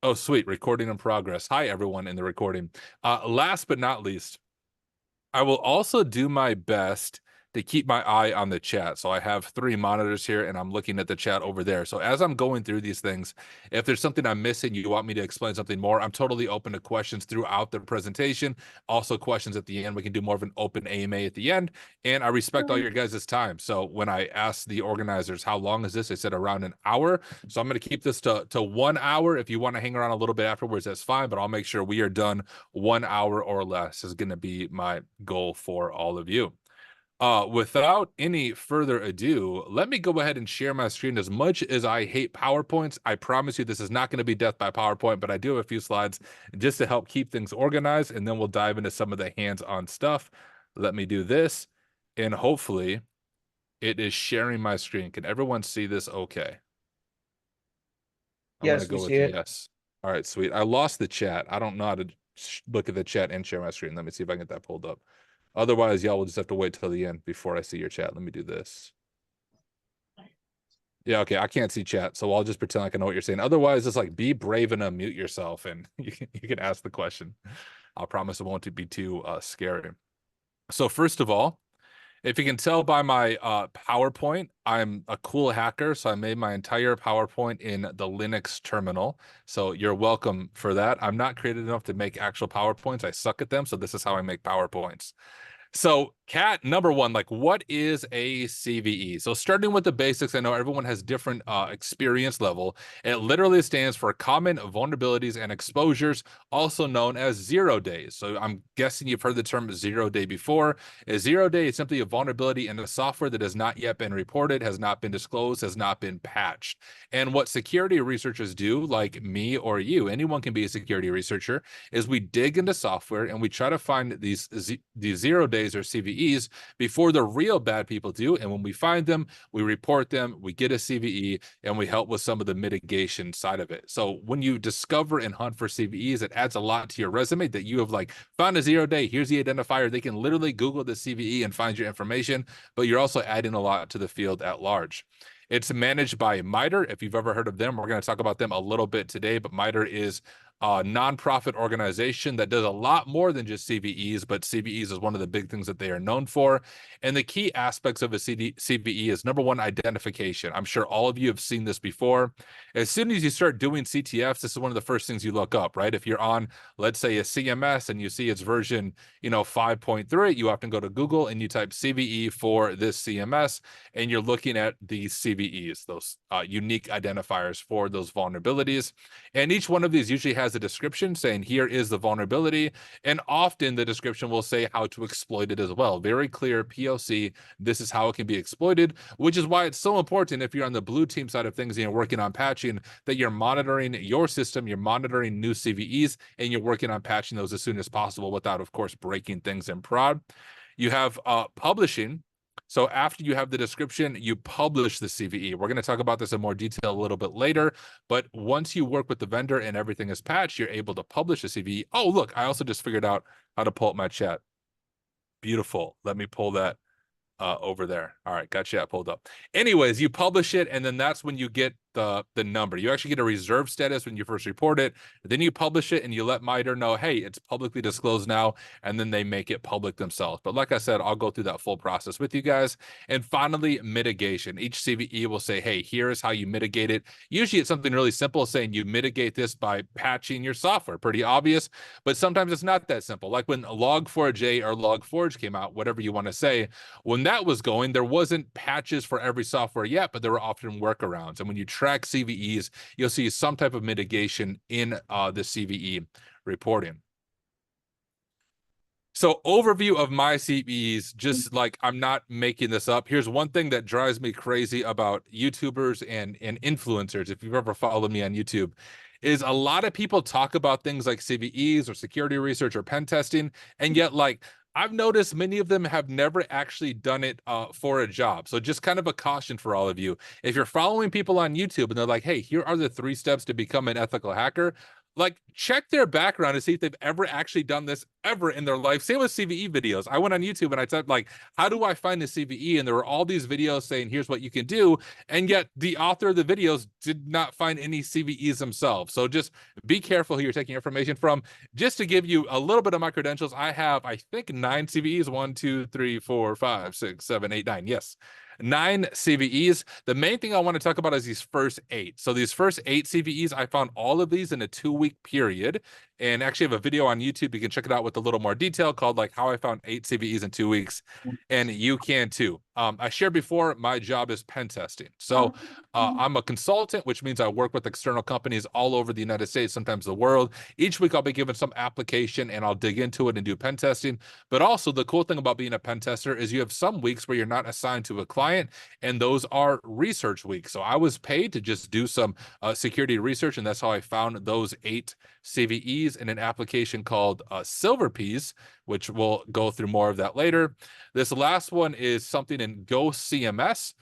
Oh, sweet. Recording in progress. Hi, everyone in the recording. Last but not least, I will also do my best to keep my eye on the chat. So I have 3 monitors here and I'm looking at the chat over there. So as I'm going through these things, if there's something I'm missing, you want me to explain something more, I'm totally open to questions throughout the presentation. Also questions at the end. We can do more of an open AMA at the end. And I respect all your guys' time. So when I asked the organizers, how long is this? They said around an hour. So I'm going to keep this to 1 hour. If you want to hang around a little bit afterwards, that's fine. But I'll make sure we are done 1 hour or less is going to be my goal for all of you. Without any further ado, let me go ahead and share my screen. As much as I hate PowerPoints, I promise you this is not going to be death by PowerPoint, but I do have a few slides just to help keep things organized, and then we'll dive into some of the hands-on stuff. Let me do this, and hopefully it is sharing my screen. Can everyone see this okay? I'm going to Yes, we go with see it. yes. All right, sweet. I lost the chat. I don't know how to look at the chat and share my screen. Let me see if I can get that pulled up. Otherwise, y'all will just have to wait till the end before I see your chat. Let me do this. Yeah, okay, I can't see chat, so I'll just pretend like I know what you're saying. Otherwise, just like be brave and unmute yourself, and you can ask the question. I'll promise it won't be too scary. So first of all, if you can tell by my PowerPoint, I'm a cool hacker, so I made my entire PowerPoint in the Linux terminal. So you're welcome for that. I'm not creative enough to make actual PowerPoints. I suck at them, so this is how I make PowerPoints. So, Kat, number one, like, what is a CVE? So, starting with the basics, I know everyone has different experience level. It literally stands for Common Vulnerabilities and Exposures, also known as 0 days. So, I'm guessing you've heard the term 0 day before. A 0 day is simply a vulnerability in the software that has not yet been reported, has not been disclosed, has not been patched. And what security researchers do, like me or you, anyone can be a security researcher, is we dig into software and we try to find these 0 days or CVEs before the real bad people do. And when we find them, we report them, we get a CVE, and we help with some of the mitigation side of it. So when you discover and hunt for CVEs, it adds a lot to your resume that you have like found a 0 day. Here's the identifier. They can literally Google the CVE and find your information, but you're also adding a lot to the field at large. It's managed by MITRE. If you've ever heard of them, we're going to talk about them a little bit today, but MITRE is a nonprofit organization that does a lot more than just CVEs, but CVEs is one of the big things that they are known for. And the key aspects of a CVE is number one, identification. I'm sure all of you have seen this before. As soon as you start doing CTFs, this is one of the first things you look up, right? If you're on, let's say, a CMS and you see its version, 5.3, you often go to Google and you type CVE for this CMS, and you're looking at the CVEs, those unique identifiers for those vulnerabilities. And each one of these usually has a description saying, here is the vulnerability. And often the description will say how to exploit it as well. Very clear POC, this is how it can be exploited, which is why it's so important if you're on the blue team side of things and you're working on patching, that you're monitoring your system, you're monitoring new CVEs, and you're working on patching those as soon as possible without, of course, breaking things in prod. You have publishing. So after you have the description, you publish the CVE. We're going to talk about this in more detail a little bit later, but once you work with the vendor and everything is patched, you're able to publish the CVE. Oh, look, I also just figured out how to pull up my chat. Beautiful. Let me pull that over there. All right, got chat pulled up. Anyways, you publish it, and then that's when you get the number. You actually get a reserve status when you first report it. Then you publish it and you let MITRE know, hey, it's publicly disclosed now, and then they make it public themselves. But like I said, I'll go through that full process with you guys. And finally, mitigation. Each CVE will say, hey, here's how you mitigate it. Usually it's something really simple, saying you mitigate this by patching your software. Pretty obvious, but sometimes it's not that simple. Like when Log4j or Log4j came out, whatever you want to say, when that was going, there wasn't patches for every software yet, but there were often workarounds. And when you track CVEs, you'll see some type of mitigation in the CVE reporting. So overview of my CVEs, just like I'm not making this up. Here's one thing that drives me crazy about YouTubers and influencers, if you've ever followed me on YouTube, is a lot of people talk about things like CVEs or security research or pen testing, and yet like I've noticed many of them have never actually done it for a job. So just kind of a caution for all of you. If you're following people on YouTube and they're like, hey, here are the 3 steps to become an ethical hacker, like check their background to see if they've ever actually done this ever in their life. Same with CVE videos. I went on YouTube and I typed like, how do I find the CVE? And there were all these videos saying, here's what you can do. And yet the author of the videos did not find any CVEs themselves. So just be careful who you're taking information from. Just to give you a little bit of my credentials, I have, I think, 9 CVEs. 1, 2, 3, 4, 5, 6, 7, 8, 9. Yes. 9 CVEs. The main thing I want to talk about is these first 8. So these first 8 CVEs, I found all of these in a 2-week period, and actually have a video on YouTube. You can check it out with a little more detail called like how I found 8 CVEs in 2 weeks, and you can too. I shared before, my job is pen testing. So I'm a consultant, which means I work with external companies all over the United States, sometimes the world. Each week I'll be given some application and I'll dig into it and do pen testing. But also the cool thing about being a pen tester is you have some weeks where you're not assigned to a client, and those are research weeks. So I was paid to just do some security research, and that's how I found those 8 CVEs in an application called Silver Peas, which we'll go through more of that later. This last one is something in Go CMS.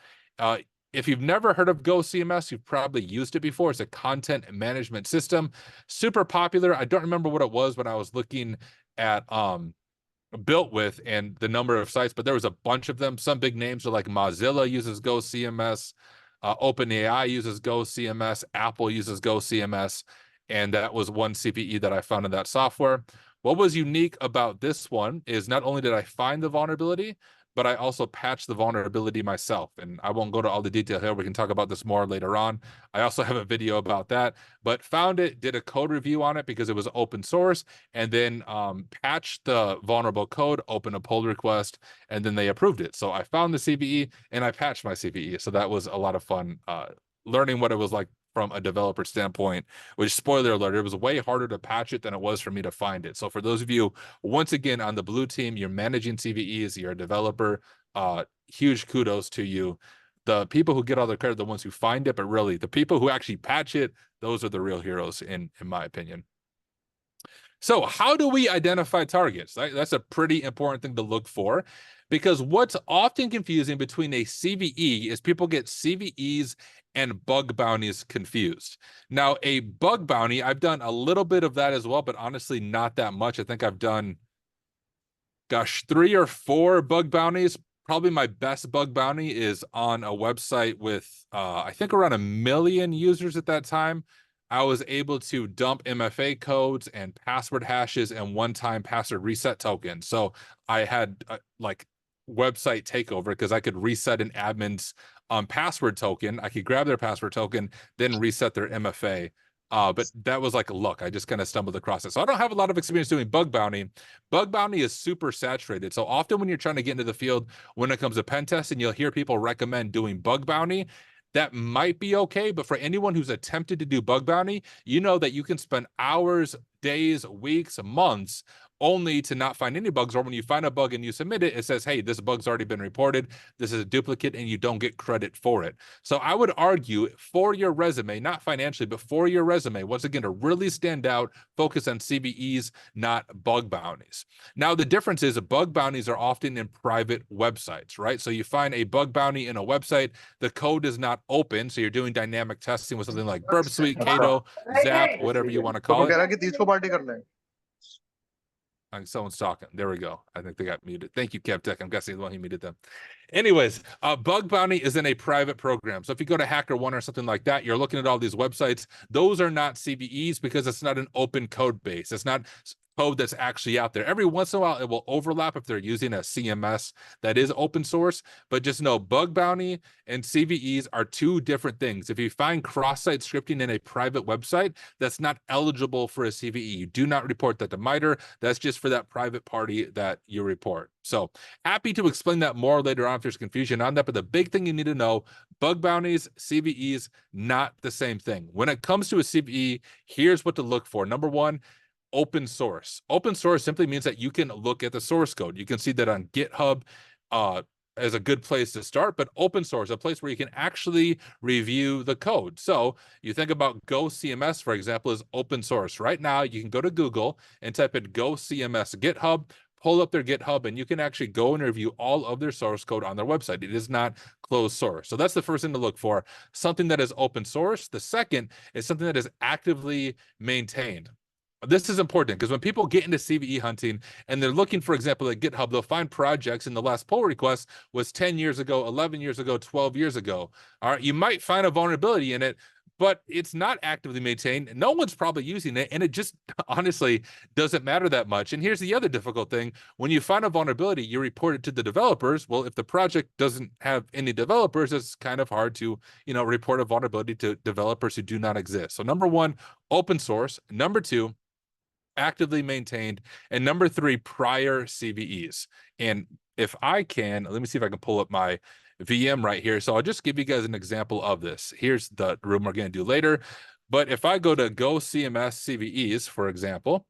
If you've never heard of Go CMS, you've probably used it before. It's a content management system, super popular. I don't remember what it was when I was looking at built with and the number of sites, but there was a bunch of them. Some big names are like Mozilla uses Go CMS, OpenAI uses Go CMS, Apple uses Go CMS, and that was one CVE that I found in that software. What was unique about this one is not only did I find the vulnerability, but I also patched the vulnerability myself. And I won't go to all the detail here. We can talk about this more later on. I also have a video about that, but found it, did a code review on it because it was open source, and then patched the vulnerable code, opened a pull request, and then they approved it. So I found the CVE and I patched my CVE. So that was a lot of fun learning what it was like from a developer standpoint, which, spoiler alert, it was way harder to patch it than it was for me to find it. So for those of you, once again, on the blue team, you're managing CVEs, you're a developer, huge kudos to you. The people who get all the credit are the ones who find it, but really the people who actually patch it, those are the real heroes in my opinion. So how do we identify targets? That's a pretty important thing to look for, because what's often confusing between a CVE is people get CVEs and bug bounties confused. Now, a bug bounty, I've done a little bit of that as well, but honestly, not that much. I think I've done, gosh, 3 or 4 bug bounties. Probably my best bug bounty is on a website with, I think, around 1 million users at that time. I was able to dump MFA codes and password hashes and one-time password reset tokens. So I had like website takeover because I could reset an admin's password token. I could grab their password token, then reset their MFA. But that was like a look. I just kind of stumbled across it. So I don't have a lot of experience doing bug bounty. Bug bounty is super saturated. So often when you're trying to get into the field, when it comes to pen testing, you'll hear people recommend doing bug bounty. That might be okay, but for anyone who's attempted to do bug bounty, you know that you can spend hours, days, weeks, months only to not find any bugs, or when you find a bug and you submit it, it says, hey, this bug's already been reported, this is a duplicate, and you don't get credit for it. So I would argue for your resume, not financially, but for your resume, once again, to really stand out, focus on CVEs, not bug bounties. Now, the difference is bug bounties are often in private websites, right? So you find a bug bounty in a website, the code is not open, so you're doing dynamic testing with something like Burp Suite, Cato, Zap, whatever you want to call it. Someone's talking. There we go. I think they got muted. Thank you, KevTech. I'm guessing the one who muted them. Anyways, bug bounty is in a private program. So if you go to HackerOne or something like that, you're looking at all these websites. Those are not CVEs because it's not an open code base. It's not code that's actually out there. Every once in a while, it will overlap if they're using a CMS that is open source, but just know bug bounty and CVEs are 2 different things. If you find cross-site scripting in a private website, that's not eligible for a CVE. You do not report that to MITRE. That's just for that private party that you report. So happy to explain that more later on if there's confusion on that, but the big thing you need to know, bug bounties, CVEs, not the same thing. When it comes to a CVE, here's what to look for. Number 1, open source. Open source simply means that you can look at the source code. You can see that on GitHub as a good place to start, but open source, a place where you can actually review the code. So you think about Go CMS, for example, is open source. Right now, you can go to Google and type in Go CMS GitHub, pull up their GitHub and you can actually go and review all of their source code on their website. It is not closed source. So that's the first thing to look for, something that is open source. The second is something that is actively maintained. This is important because when people get into CVE hunting and they're looking, for example, at GitHub, they'll find projects and the last pull request was 10 years ago, 11 years ago, 12 years ago. All right, you might find a vulnerability in it, but it's not actively maintained. No one's probably using it, and it just honestly doesn't matter that much. And here's the other difficult thing. When you find a vulnerability, you report it to the developers. Well, if the project doesn't have any developers, it's kind of hard to, report a vulnerability to developers who do not exist. So number one, open source. Number two, actively maintained. And number three, prior CVEs. And if I can, let me see if I can pull up my VM right here. So I'll just give you guys an example of this. Here's the room we're going to do later. But if I go to Go CMS CVEs, for example,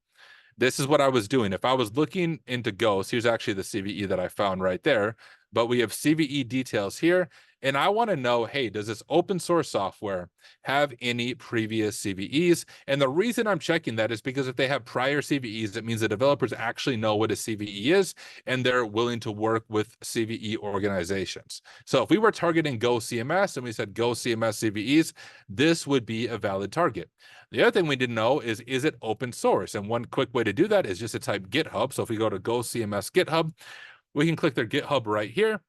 this is what I was doing. If I was looking into Ghost, here's actually the CVE that I found right there. But we have CVE details here. And I want to know, hey, does this open source software have any previous CVEs? And the reason I'm checking that is because if they have prior CVEs, it means the developers actually know what a CVE is, and they're willing to work with CVE organizations. So if we were targeting Go CMS and we said Go CMS CVEs, this would be a valid target. The other thing we didn't know is it open source? And one quick way to do that is just to type GitHub. So if we go to Go CMS GitHub, we can click their GitHub right here.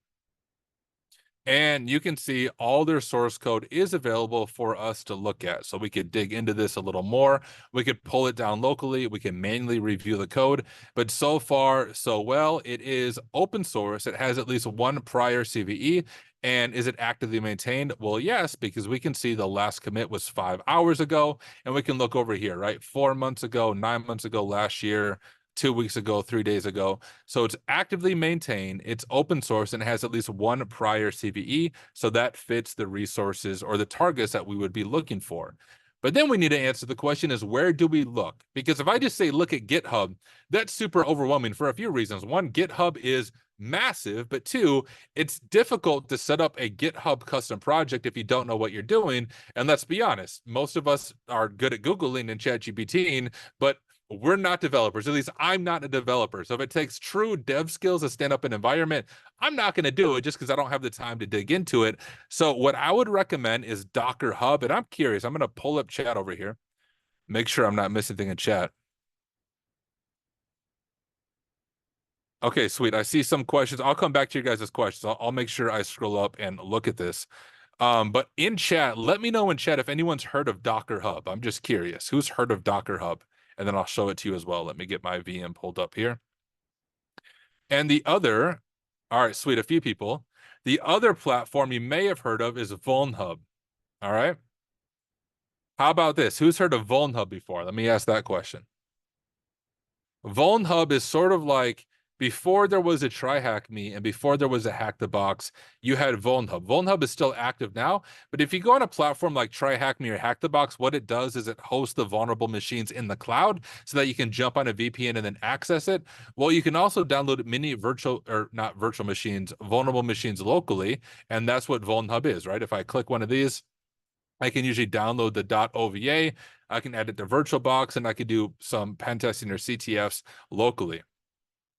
And you can see all their source code is available for us to look at. So we could dig into this a little more. We could pull it down locally. We can manually review the code. But so far, so well. It is open source. It has at least one prior CVE. And is it actively maintained? Well, yes, because we can see the last commit was 5 hours ago. And we can look over here, right? 4 months ago, 9 months ago, last year, 2 weeks ago, 3 days ago. So it's actively maintained, it's open source, and it has at least one prior CVE. So that fits the resources or the targets that we would be looking for. But then we need to answer the question is, where do we look? Because if I just say look at GitHub, that's super overwhelming for a few reasons. One, GitHub is massive, but two, it's difficult to set up a GitHub custom project if you don't know what you're doing. And let's be honest, most of us are good at Googling and ChatGPTing, but we're not developers. At least I'm not a developer. So if it takes true dev skills to stand up an environment, I'm not going to do it just because I don't have the time to dig into it. So what I would recommend is Docker Hub. And I'm curious, I'm going to pull up chat over here. Make sure I'm not missing anything in chat. Okay, sweet. I see some questions. I'll come back to you guys' questions. I'll make sure I scroll up and look at this. But in chat, let me know in chat if anyone's heard of Docker Hub. I'm just curious. Who's heard of Docker Hub? And then I'll show it to you as well. Let me get my VM pulled up here. And the other, all right, sweet, a few people. The other platform you may have heard of is VulnHub. All right. How about this? Who's heard of VulnHub before? Let me ask that question. VulnHub is sort of like before there was a TryHackMe and before there was a Hack the Box, you had VulnHub. VulnHub is still active now, but if you go on a platform like TryHackMe or Hack the Box, what it does is it hosts the vulnerable machines in the cloud so that you can jump on a VPN and then access it. Well, you can also download mini virtual, or not virtual machines, vulnerable machines locally, and that's what VulnHub is, right? If I click one of these, I can usually download the .ova, I can add it to VirtualBox, and I can do some pen testing or CTFs locally.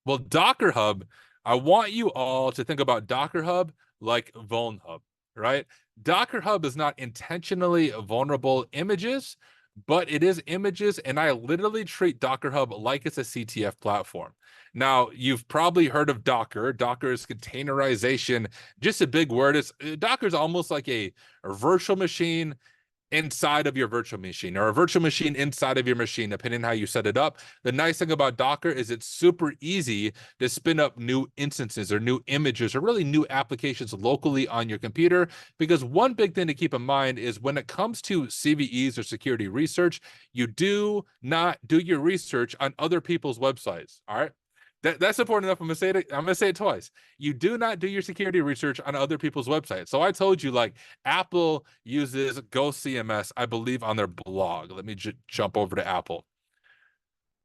Well, Docker Hub, I want you all to think about Docker Hub like VulnHub, right? Docker Hub is not intentionally vulnerable images, but it is images, and I literally treat Docker Hub like it's a CTF platform. Now, you've probably heard of Docker. Docker is containerization, just a big word. Docker is almost like a virtual machine inside of your virtual machine, or a virtual machine inside of your machine, depending on how you set it up. The nice thing about Docker is it's super easy to spin up new instances or new images or really new applications locally on your computer. Because one big thing to keep in mind is when it comes to CVEs or security research, you do not do your research on other people's websites. All right. That's important enough. I'm gonna say it twice. You do not do your security research on other people's websites. So I told you, like, Apple uses Go CMS, I believe, on their blog. Let me jump over to Apple.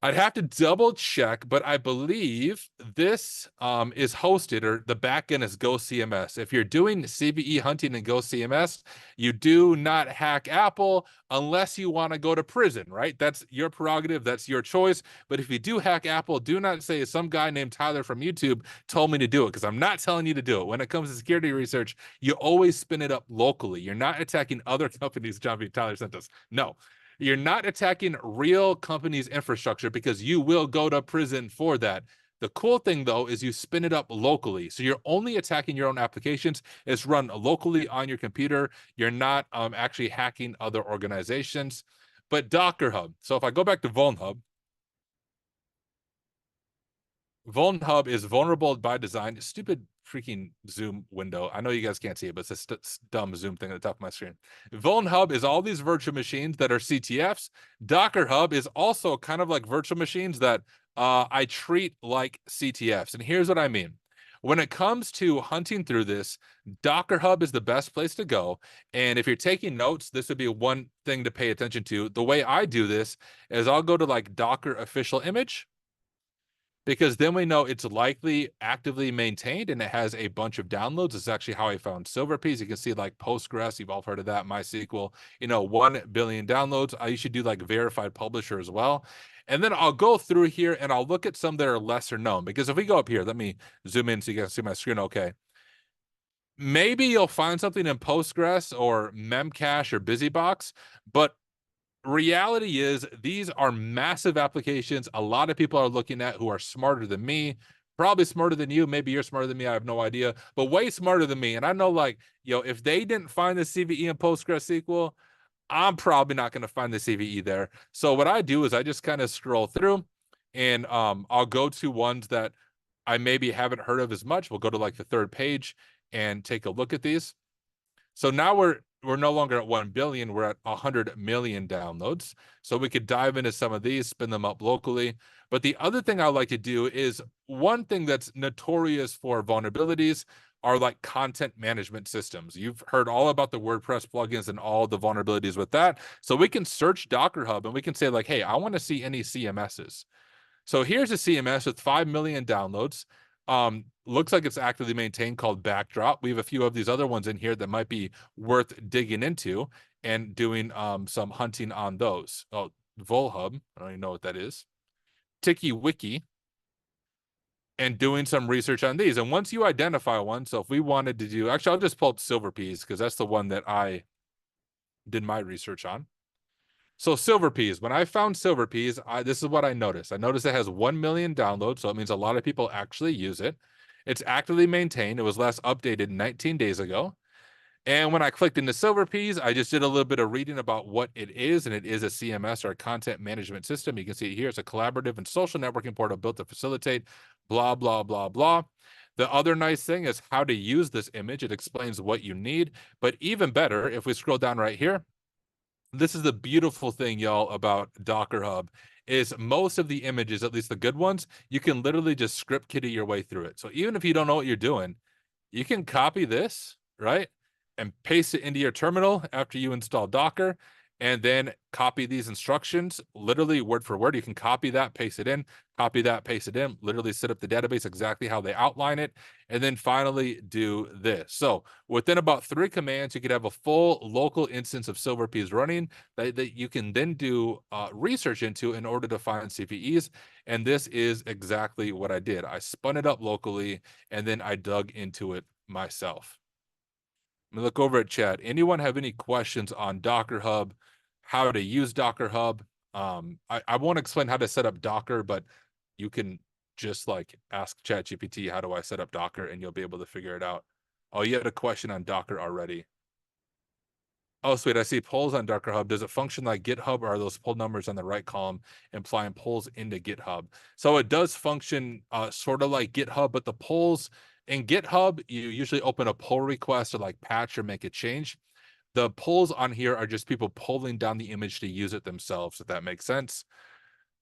I'd have to double check, but I believe this is hosted, or the backend is Go CMS. If you're doing CVE hunting in Go CMS, you do not hack Apple unless you want to go to prison, right? That's your prerogative. That's your choice. But if you do hack Apple, do not say some guy named Tyler from YouTube told me to do it, because I'm not telling you to do it. When it comes to security research, you always spin it up locally. You're not attacking other companies. John B. Tyler sent us. No, you're not attacking real companies' infrastructure, because you will go to prison for that. The cool thing, though, is you spin it up locally. So you're only attacking your own applications. It's run locally on your computer. You're not actually hacking other organizations. But Docker Hub. So if I go back to VulnHub, VulnHub is vulnerable by design. Stupid freaking Zoom window. I know you guys can't see it, but it's a dumb Zoom thing at the top of my screen. VulnHub is all these virtual machines that are CTFs. Docker Hub is also kind of like virtual machines that I treat like CTFs. And here's what I mean. When it comes to hunting through this, Docker Hub is the best place to go. And if you're taking notes, this would be one thing to pay attention to. The way I do this is I'll go to like Docker official image, because then we know it's likely actively maintained and it has a bunch of downloads. It's actually how I found Silverpeas. You can see like Postgres, you've all heard of that, MySQL, 1 billion downloads. I should do like verified publisher as well. And then I'll go through here and I'll look at some that are lesser known, because if we go up here, let me zoom in so you guys see my screen okay. Maybe you'll find something in Postgres or Memcache or BusyBox, but reality is these are massive applications a lot of people are looking at who are smarter than me, probably smarter than you. Maybe you're smarter than me, I have no idea, but way smarter than me. And I know, like, if they didn't find the CVE in PostgreSQL, I'm probably not going to find the CVE there. So what I do is I just kind of scroll through, and I'll go to ones that I maybe haven't heard of as much. We'll go to like the third page and take a look at these. So now we're no longer at 1 billion, we're at 100 million downloads. So we could dive into some of these, spin them up locally. But the other thing I like to do is, one thing that's notorious for vulnerabilities are like content management systems. You've heard all about the WordPress plugins and all the vulnerabilities with that. So we can search Docker Hub and we can say like, hey, I want to see any CMSs. So here's a CMS with 5 million downloads. Looks like it's actively maintained, called Backdrop. We have a few of these other ones in here that might be worth digging into and doing some hunting on those. Oh, Volhub, I don't even know what that is. TikiWiki, and doing some research on these. And once you identify one, so if we wanted to do, actually, I'll just pull up Silverpeas because that's the one that I did my research on. So Silverpeas, when I found Silverpeas, this is what I noticed. I noticed it has 1 million downloads, so it means a lot of people actually use it. It's actively maintained. It was last updated 19 days ago. And when I clicked into Silverpeas, I just did a little bit of reading about what it is, and it is a CMS, or a content management system. You can see it here. It's a collaborative and social networking portal built to facilitate blah, blah, blah, blah. The other nice thing is how to use this image. It explains what you need. But even better, if we scroll down right here, this is the beautiful thing, y'all, about Docker Hub, is most of the images, at least the good ones, you can literally just script kiddie your way through it. So even if you don't know what you're doing, you can copy this, right, and paste it into your terminal after you install Docker, and then copy these instructions literally word for word. You can copy that, paste it in, copy that, paste it in, literally set up the database exactly how they outline it, and then finally do this. So within about 3 commands, you could have a full local instance of Silverpeas running that you can then do research into in order to find CVEs. And this is exactly what I did. I spun it up locally, and then I dug into it myself. I'm gonna look over at chat. Anyone have any questions on Docker Hub, how to use Docker Hub? I won't explain how to set up Docker, but you can just like ask ChatGPT, how do I set up Docker? And you'll be able to figure it out. Oh, you had a question on Docker already. Oh, sweet. I see polls on Docker Hub. Does it function like GitHub, or are those poll numbers on the right column implying polls into GitHub? So it does function sort of like GitHub, but the polls in GitHub, you usually open a pull request to like patch or make a change. The polls on here are just people pulling down the image to use it themselves, if that makes sense.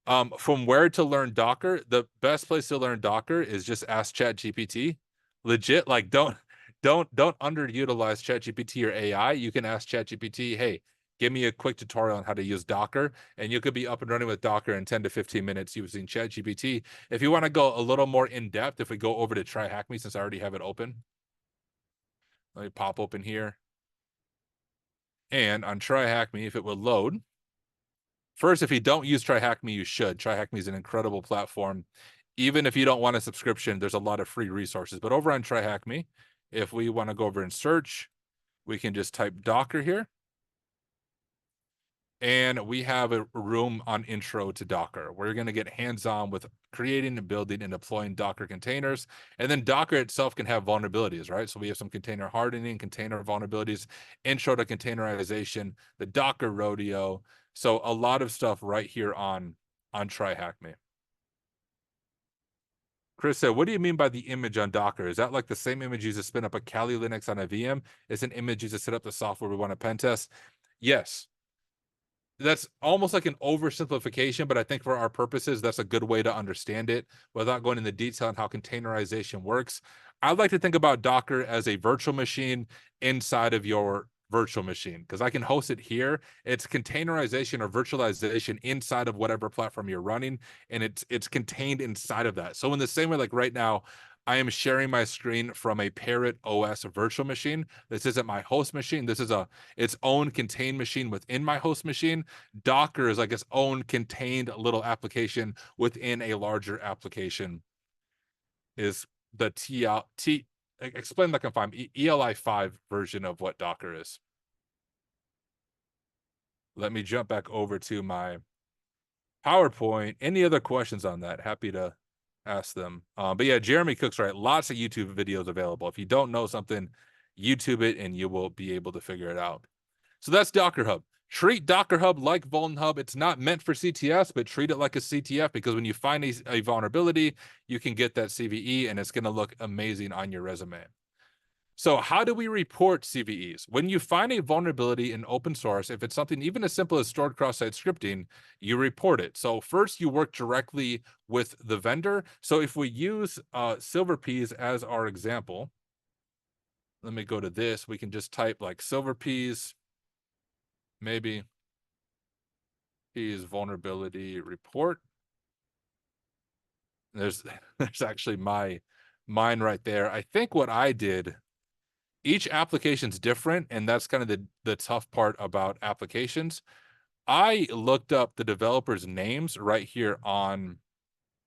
From where to learn Docker, the best place to learn Docker is just ask ChatGPT. Legit, like don't underutilize ChatGPT or AI. You can ask ChatGPT, hey, give me a quick tutorial on how to use Docker, and you could be up and running with Docker in 10 to 15 minutes using ChatGPT. If you want to go a little more in depth, if we go over to Try Hack Me, since I already have it open, let me pop open here. And on Try Hack Me, if it will load, first, if you don't use Try Hack Me, you should. Try Hack Me is an incredible platform. Even if you don't want a subscription, there's a lot of free resources. But over on Try Hack Me, if we want to go over and search, we can just type Docker here. And we have a room on intro to Docker. We're going to get hands-on with creating and building and deploying Docker containers. And then Docker itself can have vulnerabilities, right? So we have some container hardening, container vulnerabilities, intro to containerization, the Docker rodeo. So a lot of stuff right here on Try Hack Me. Chris said, what do you mean by the image on Docker? Is that like the same image used to spin up a Kali Linux on a VM? It's an image used to set up the software we want to pen test? Yes. That's almost like an oversimplification, but I think for our purposes, that's a good way to understand it without going into detail on how containerization works. I like to think about Docker as a virtual machine inside of your virtual machine, because I can host it here. It's containerization or virtualization inside of whatever platform you're running, and it's contained inside of that. So in the same way, like right now, I am sharing my screen from a Parrot OS virtual machine. This isn't my host machine. This is its own contained machine within my host machine. Docker is like its own contained little application within a larger application. Is the explain like if I'm ELI5 version of what Docker is. Let me jump back over to my PowerPoint. Any other questions on that? Happy to ask them. But yeah, Jeremy Cook's right. Lots of YouTube videos available. If you don't know something, YouTube it and you will be able to figure it out. So that's Docker Hub. Treat Docker Hub like Vuln Hub. It's not meant for CTS, but treat it like a CTF, because when you find a vulnerability, you can get that CVE and it's going to look amazing on your resume. So how do we report CVEs? When you find a vulnerability in open source, if it's something even as simple as stored cross-site scripting, you report it. So first you work directly with the vendor. So if we use Silverpeas as our example, let me go to this. We can just type like Silverpeas, maybe Peas vulnerability report. There's actually mine right there. I think what I did, each application's different, and that's kind of the tough part about applications. I looked up the developers' names right here on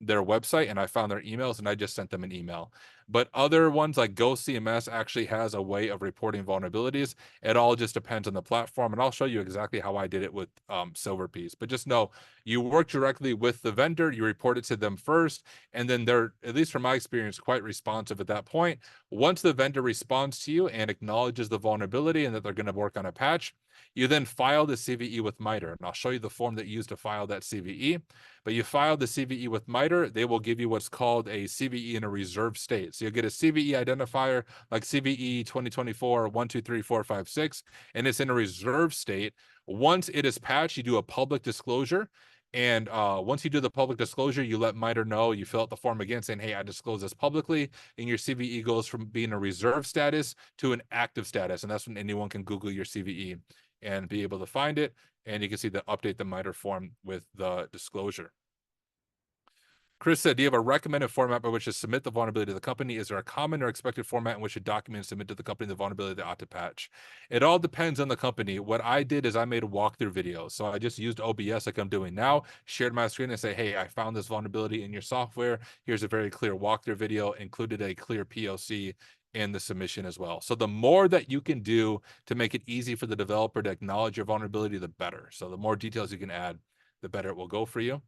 their website and I found their emails and I just sent them an email. But other ones like GoCMS actually has a way of reporting vulnerabilities. It all just depends on the platform, and I'll show you exactly how I did it with Silverpeas. But just know you work directly with the vendor, you report it to them first, and then they're, at least from my experience, quite responsive at that point. Once the vendor responds to you and acknowledges the vulnerability and that they're going to work on a patch, you then file the CVE with MITRE, and I'll show you the form that you use to file that CVE. But you file the CVE with MITRE, they will give you what's called a CVE in a reserve state. So you'll get a CVE identifier like CVE 2024 123456, and it's in a reserve state. Once it is patched, you do a public disclosure. And once you do the public disclosure, you let MITRE know, you fill out the form again saying, hey, I disclose this publicly, and your CVE goes from being a reserve status to an active status. And that's when anyone can Google your CVE and be able to find it. And you can see the update the MITRE form with the disclosure. Chris said, do you have a recommended format by which to submit the vulnerability to the company? Is there a common or expected format in which a document is submitted to the company the vulnerability they ought to patch? It all depends on the company. What I did is I made a walkthrough video. So I just used OBS like I'm doing now, shared my screen and say, hey, I found this vulnerability in your software. Here's a very clear walkthrough video, included a clear POC in the submission as well. So the more that you can do to make it easy for the developer to acknowledge your vulnerability, the better. So the more details you can add, the better it will go for you.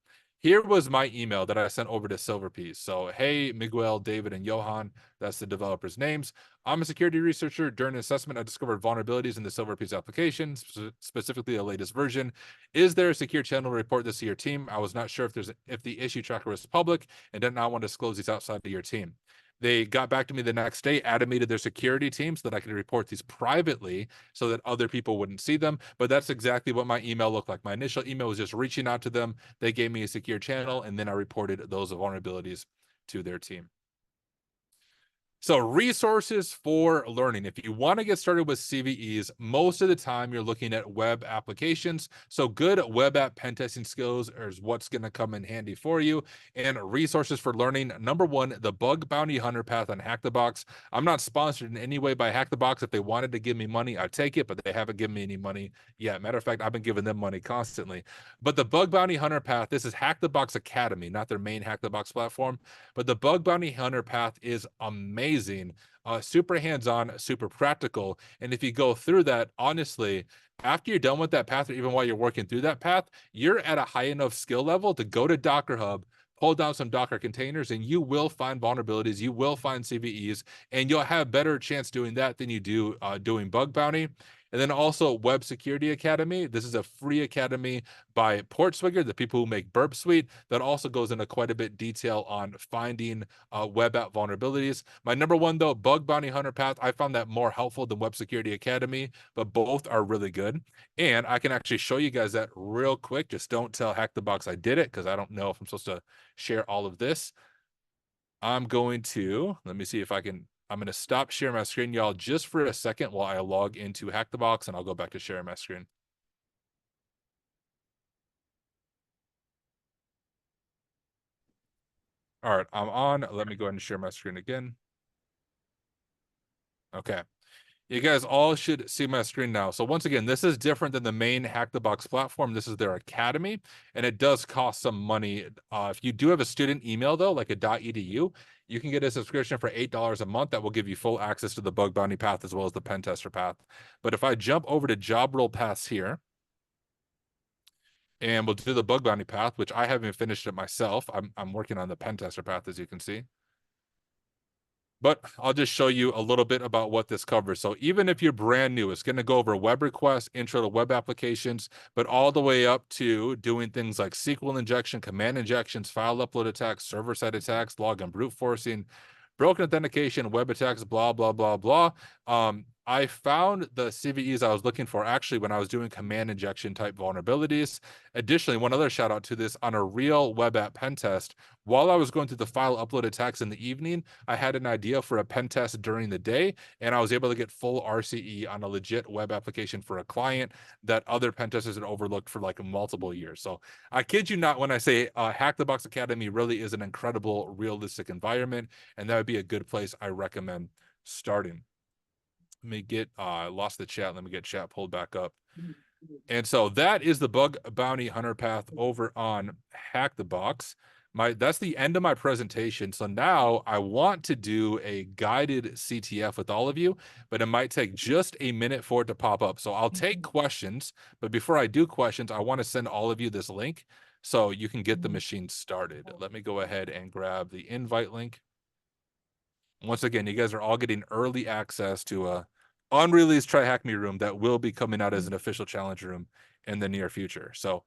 Here was my email that I sent over to Silverpeas. So, hey, Miguel, David, and Johan, that's the developers' names. I'm a security researcher. During an assessment, I discovered vulnerabilities in the Silverpeas application, specifically the latest version. Is there a secure channel to report this to your team? I was not sure if the issue tracker was public and did not want to disclose these outside of your team. They got back to me the next day, automated their security team so that I could report these privately so that other people wouldn't see them. But that's exactly what my email looked like. My initial email was just reaching out to them. They gave me a secure channel, and then I reported those vulnerabilities to their team. So resources for learning. If you want to get started with CVEs, most of the time you're looking at web applications. So good web app pen testing skills is what's going to come in handy for you. And resources for learning. Number one, the Bug Bounty Hunter path on Hack the Box. I'm not sponsored in any way by Hack the Box. If they wanted to give me money, I'd take it, but they haven't given me any money yet. Matter of fact, I've been giving them money constantly. But the Bug Bounty Hunter path, this is Hack the Box Academy, not their main Hack the Box platform. But the Bug Bounty Hunter path is amazing, super hands-on, super practical. And if you go through that, honestly, after you're done with that path, or even while you're working through that path, you're at a high enough skill level to go to Docker Hub, pull down some Docker containers, and you will find vulnerabilities, you will find CVEs, and you'll have better chance doing that than you do doing bug bounty. And then also Web Security Academy. This is a free academy by Portswigger, the people who make Burp Suite, that also goes into quite a bit detail on finding web app vulnerabilities. My number one, though, Bug Bounty Hunter path, I found that more helpful than Web Security Academy, but both are really good. And I can actually show you guys that real quick. Just don't tell Hack the Box I did it, because I don't know if I'm supposed to share all of this. I'm going to, let me see if I can, I'm going to stop sharing my screen, y'all, just for a second while I log into Hack the Box, and I'll go back to sharing my screen. All right, I'm on. Let me go ahead and share my screen again. Okay. You guys all should see my screen now. So once again, this is different than the main Hack the Box platform. This is their academy, and it does cost some money. If you do have a student email, though, like a .edu, you can get a subscription for $8 a month that will give you full access to the bug bounty path as well as the pen tester path. But if I jump over to job role paths here, and we'll do the bug bounty path, which I haven't finished it myself. I'm working on the pen tester path, as you can see. But I'll just show you a little bit about what this covers. So even if you're brand new, it's going to go over web requests, intro to web applications, but all the way up to doing things like SQL injection, command injections, file upload attacks, server-side attacks, log and brute forcing, broken authentication, web attacks, blah, blah, blah, blah. I found the CVEs I was looking for actually when I was doing command injection type vulnerabilities. Additionally, one other shout out to this, on a real web app pen test, while I was going through the file upload attacks in the evening, I had an idea for a pen test during the day, and I was able to get full RCE on a legit web application for a client that other pen testers had overlooked for like multiple years. So I kid you not when I say Hack the Box Academy really is an incredible, realistic environment, and that would be a good place I recommend starting. Let me get, I lost the chat. Let me get chat pulled back up. And so that is the Bug Bounty Hunter path over on Hack the Box. That's the end of my presentation. So now I want to do a guided CTF with all of you, but it might take just a minute for it to pop up. So I'll take questions, but before I do questions, I want to send all of you this link so you can get the machine started. Let me go ahead and grab the invite link. Once again, you guys are all getting early access to a unreleased Try Hack Me room that will be coming out as an official challenge room in the near future. So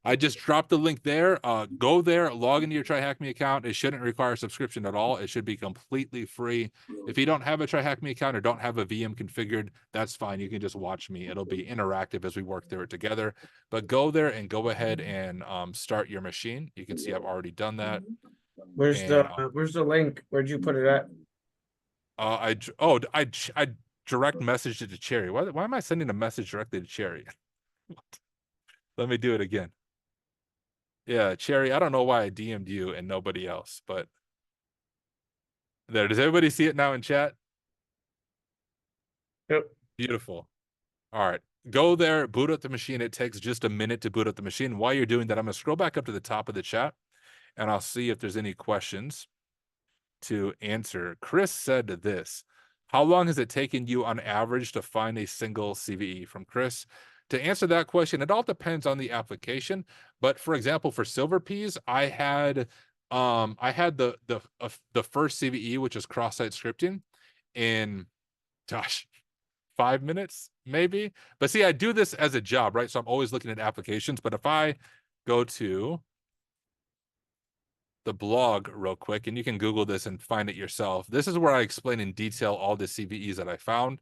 I just dropped the link there. Go there, log into your Try Hack Me account. It shouldn't require a subscription at all. It should be completely free. If you don't have a Try Hack Me account or don't have a VM configured, that's fine. You can just watch me. It'll be interactive as we work through it together. But go there and go ahead and start your machine. You can see I've already done that. Where's the link? Where'd you put it at? I direct messaged it to Cherry. Why am I sending a message directly to Cherry? Let me do it again. Yeah, Cherry, I don't know why I DM'd you and nobody else, but there. Does everybody see it now in chat? Yep. Beautiful. All right. Go there, boot up the machine. It takes just a minute to boot up the machine. While you're doing that, I'm going to scroll back up to the top of the chat, and I'll see if there's any questions to answer. Chris said this: how long has it taken you on average to find a single CVE? From Chris. To answer that question, it all depends on the application. But for example, for Silver Peas, I had the first CVE, which is cross-site scripting, in, gosh, 5 minutes maybe. But see, I do this as a job, right? So I'm always looking at applications. But if I go to the blog real quick, and you can Google this and find it yourself. This is where I explain in detail all the CVEs that I found.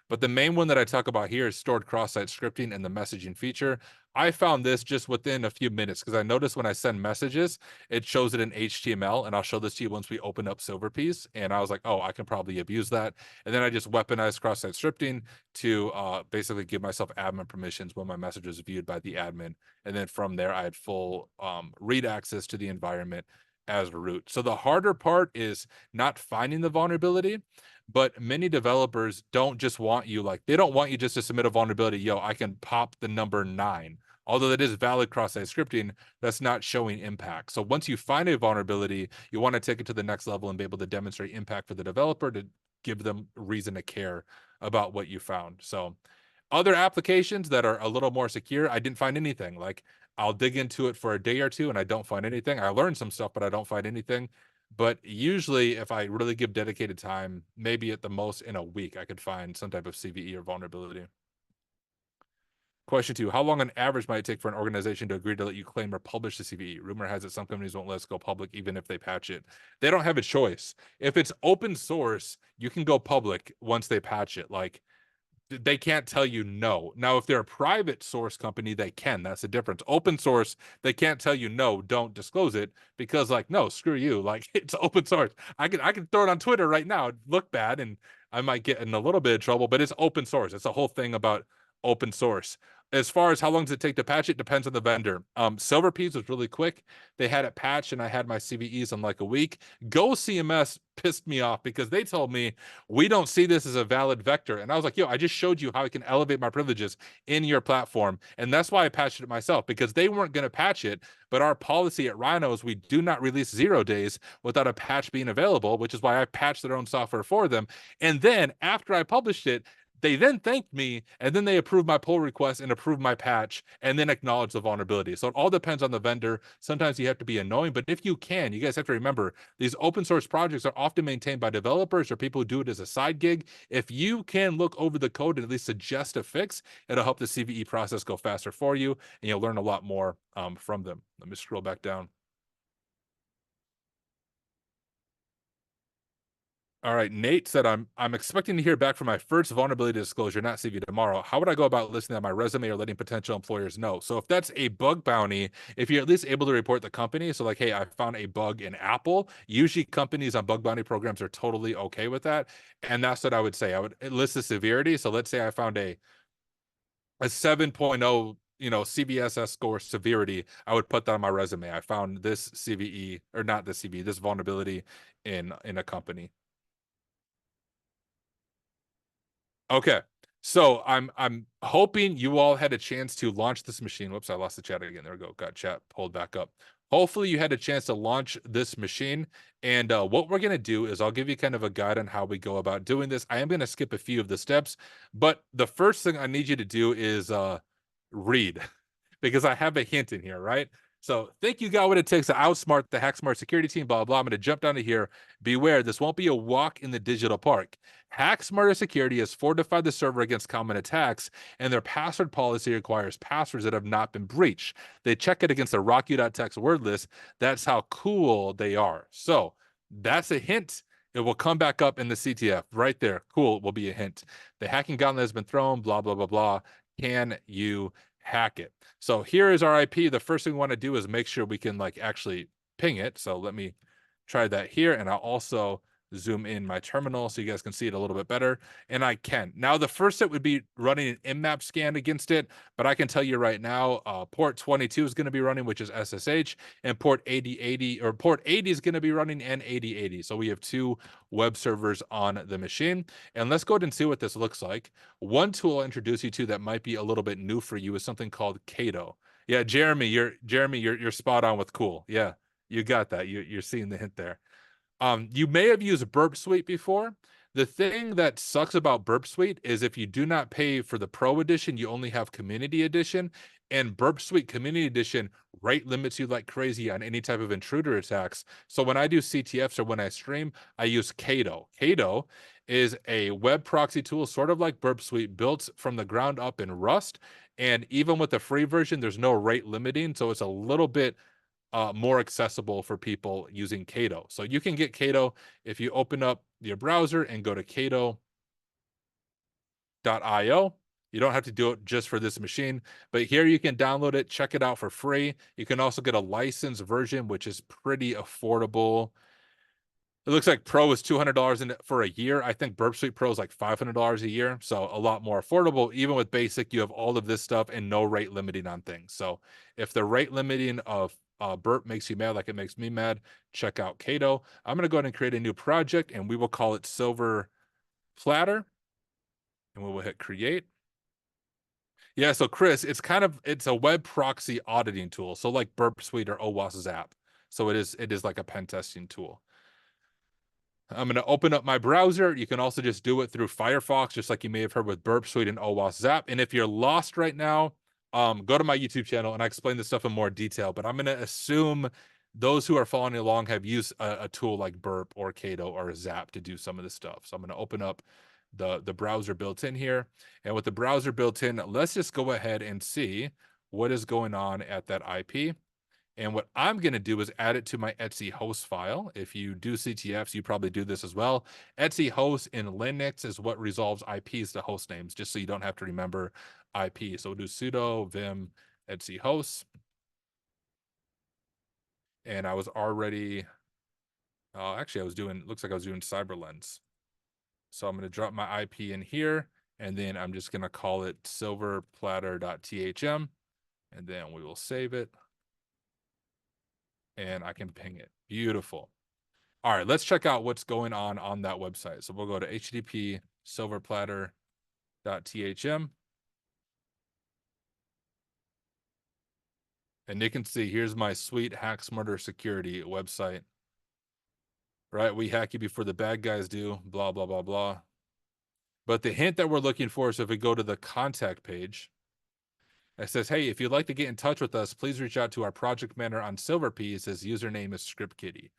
But the main one that I talk about here is stored cross-site scripting and the messaging feature. I found this just within a few minutes because I noticed when I send messages, it shows it in HTML, and I'll show this to you once we open up Silverpiece. And I was like, oh, I can probably abuse that. And then I just weaponized cross-site scripting to basically give myself admin permissions when my message is viewed by the admin. And then from there, I had full read access to the environment as root. So the harder part is not finding the vulnerability, but many developers don't just want you, like, they don't want you just to submit a vulnerability. Yo, I can pop the number 9. Although that is valid cross-site scripting, that's not showing impact. So once you find a vulnerability, you want to take it to the next level and be able to demonstrate impact for the developer to give them reason to care about what you found. So other applications that are a little more secure, I didn't find anything. Like, I'll dig into it for a day or two and I don't find anything. I learned some stuff, but I don't find anything. But usually, if I really give dedicated time, maybe at the most in a week, I could find some type of CVE or vulnerability. Question 2, how long on average might it take for an organization to agree to let you claim or publish the CVE? Rumor has it some companies won't let us go public even if they patch it. They don't have a choice. If it's open source, you can go public once they patch it. Like, they can't tell you no. Now, if they're a private source company, they can. That's the difference. Open source, they can't tell you no, don't disclose it, because, like, no, screw you. Like, it's open source. I can throw it on Twitter right now, look bad, and I might get in a little bit of trouble, but it's open source. It's a whole thing about open source. As far as how long does it take to patch it, depends on the vendor. Silverpiece was really quick. They had it patched, and I had my CVEs in like a week. Go CMS pissed me off because they told me we don't see this as a valid vector. And I was like, yo, I just showed you how I can elevate my privileges in your platform. And that's why I patched it myself, because they weren't going to patch it. But our policy at Rhino is we do not release 0 days without a patch being available, which is why I patched their own software for them. And then after I published it, they then thanked me, and then they approved my pull request and approved my patch and then acknowledged the vulnerability. So it all depends on the vendor. Sometimes you have to be annoying, but if you can, you guys have to remember these open source projects are often maintained by developers or people who do it as a side gig. If you can look over the code and at least suggest a fix, it'll help the CVE process go faster for you, and you'll learn a lot more from them. Let me scroll back down. All right, Nate said, I'm expecting to hear back from my first vulnerability disclosure, not CV, tomorrow. How would I go about listing on my resume or letting potential employers know? So if that's a bug bounty, if you're at least able to report the company, so like, hey, I found a bug in Apple, usually companies on bug bounty programs are totally okay with that. And that's what I would say. I would list the severity. So let's say I found a 7.0, CVSS score severity. I would put that on my resume. I found this CVE, or not this CVE, this vulnerability in a company. Okay. So I'm hoping you all had a chance to launch this machine. Whoops, I lost the chat again. There we go. Got chat pulled back up. Hopefully you had a chance to launch this machine. And what we're going to do is I'll give you kind of a guide on how we go about doing this. I am going to skip a few of the steps, but the first thing I need you to do is read because I have a hint in here, right? So think you got what it takes to outsmart the HackSmart security team, blah, blah. I'm going to jump down to here. Beware, this won't be a walk in the digital park. HackSmarter Security has fortified the server against common attacks, and their password policy requires passwords that have not been breached. They check it against the Rocky.txt word list. That's how cool they are. So that's a hint. It will come back up in the CTF right there. Cool will be a hint. The hacking gauntlet has been thrown, blah, blah, blah, blah. Can you hack it? So here is our IP. The first thing we want to do is make sure we can like actually ping it. So let me try that here. And I'll also zoom in my terminal so you guys can see it a little bit better. And I can. Now, the first step would be running an mmap scan against it, but I can tell you right now, port 22 is going to be running, which is SSH, and port 8080 or port 80 is going to be running and 8080. So we have 2 web servers on the machine. And let's go ahead and see what this looks like. One tool I'll introduce you to that might be a little bit new for you is something called Cato. Yeah, Jeremy, you're spot on with cool. Yeah, you got that. You're seeing the hint there. You may have used Burp Suite before. The thing that sucks about Burp Suite is if you do not pay for the Pro Edition, you only have Community Edition. And Burp Suite Community Edition rate limits you like crazy on any type of intruder attacks. So when I do CTFs or when I stream, I use Cato. Cato is a web proxy tool, sort of like Burp Suite, built from the ground up in Rust. And even with the free version, there's no rate limiting. So it's a little bit more accessible for people using Cato. So you can get Cato if you open up your browser and go to Cato. .io. You don't have to do it just for this machine, but here you can download it, check it out for free. You can also get a licensed version, which is pretty affordable. It looks like Pro is $200 for a year. I think Burp Suite Pro is like $500 a year, so a lot more affordable. Even with Basic, you have all of this stuff and no rate limiting on things. So if the rate limiting of Burp makes you mad like it makes me mad, check out Cato. I'm going to go ahead and create a new project, and we will call it Silver Platter, and we will hit create. Yeah, so Chris, it's a web proxy auditing tool. So like Burp Suite or OWASP's app. So it is like a pen testing tool. I'm going to open up my browser. You can also just do it through Firefox, just like you may have heard with Burp Suite and OWASP app. And if you're lost right now, go to my YouTube channel and I explain this stuff in more detail. But I'm going to assume those who are following along have used a tool like Burp or Cato or Zap to do some of this stuff. So I'm going to open up the browser built in here. And with the browser built in, let's just go ahead and see what is going on at that IP. And what I'm going to do is add it to my Etsy host file. If you do CTFs, you probably do this as well. Etsy host in Linux is what resolves IPs to host names, just so you don't have to remember IP. So we'll do sudo vim Etsy host. And I was already, actually I was doing, looks like I was doing CyberLens. So I'm going to drop my IP in here, and then I'm just going to call it silverplatter.thm, and then we will save it. And I can ping it. Beautiful. All right, let's check out what's going on that website. So we'll go to http silverplatter.thm. And you can see here's my sweet Hack Smarter Security website. Right, we hack you before the bad guys do, blah, blah, blah, blah. But the hint that we're looking for is if we go to the contact page, it says, hey, if you'd like to get in touch with us, please reach out to our project manager on Silverpeas. His username is ScriptKitty.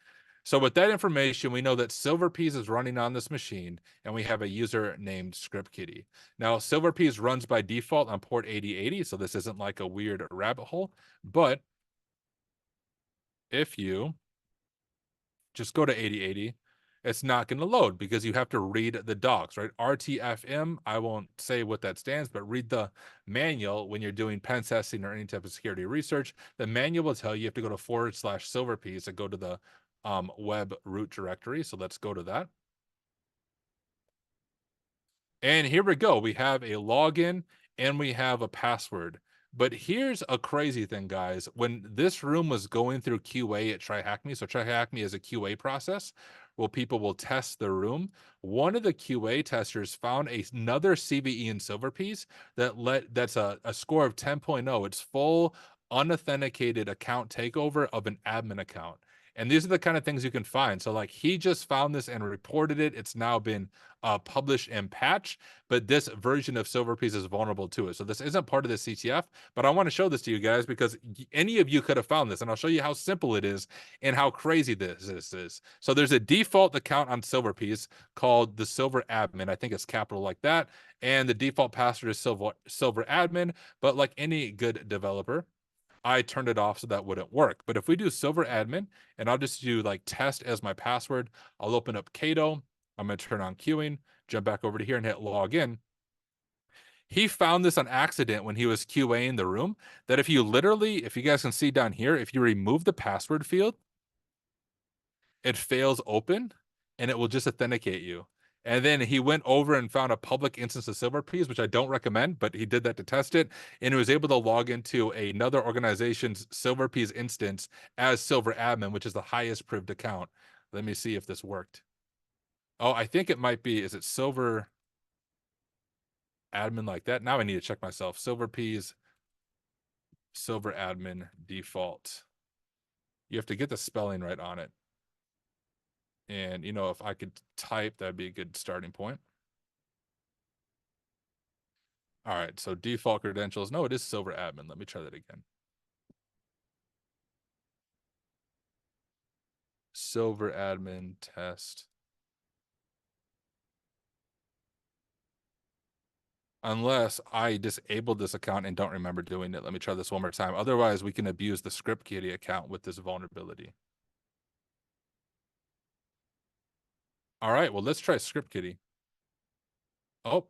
So with that information, we know that Silverpeas is running on this machine, and we have a user named ScriptKitty. Now, Silverpeas runs by default on port 8080, so this isn't like a weird rabbit hole. But if you just go to 8080, it's not going to load because you have to read the docs, right? RTFM, I won't say what that stands, but read the manual when you're doing pen testing or any type of security research. The manual will tell you have to go to /silverpeas and go to the web root directory. So let's go to that. And here we go. We have a login and we have a password. But here's a crazy thing, guys. When this room was going through QA at TryHackMe, so TryHackMe is a QA process where people will test the room. One of the QA testers found another CVE in Silverpeas that's a score of 10.0. It's full unauthenticated account takeover of an admin account. And these are the kind of things you can find. So like he just found this and reported it. It's now been published and patched, but this version of Silverpeas is vulnerable to it. So this isn't part of the CTF, but I want to show this to you guys because any of you could have found this, and I'll show you how simple it is and how crazy this is. So there's a default account on Silverpeas called the Silver Admin. I think it's capital like that, and the default password is Silver Admin. But like any good developer, I turned it off so that wouldn't work. But if we do Silver Admin, and I'll just do like test as my password, I'll open up Cato. I'm going to turn on queuing, jump back over to here and hit login. He found this on accident when he was QAing the room, that if you guys can see down here, if you remove the password field, it fails open and it will just authenticate you. And then he went over and found a public instance of Silverpeas, which I don't recommend, but he did that to test it. And he was able to log into another organization's Silverpeas instance as Silver Admin, which is the highest prived account. Let me see if this worked. Oh, I think it might be. Is it Silver Admin like that? Now I need to check myself. Silverpeas, Silver Admin default. You have to get the spelling right on it. And, if I could type, that'd be a good starting point. All right, so default credentials. No, it is Silver Admin. Let me try that again. Silver Admin test. Unless I disabled this account and don't remember doing it. Let me try this one more time. Otherwise, we can abuse the ScriptKitty account with this vulnerability. All right, well, let's try ScriptKitty. Oh,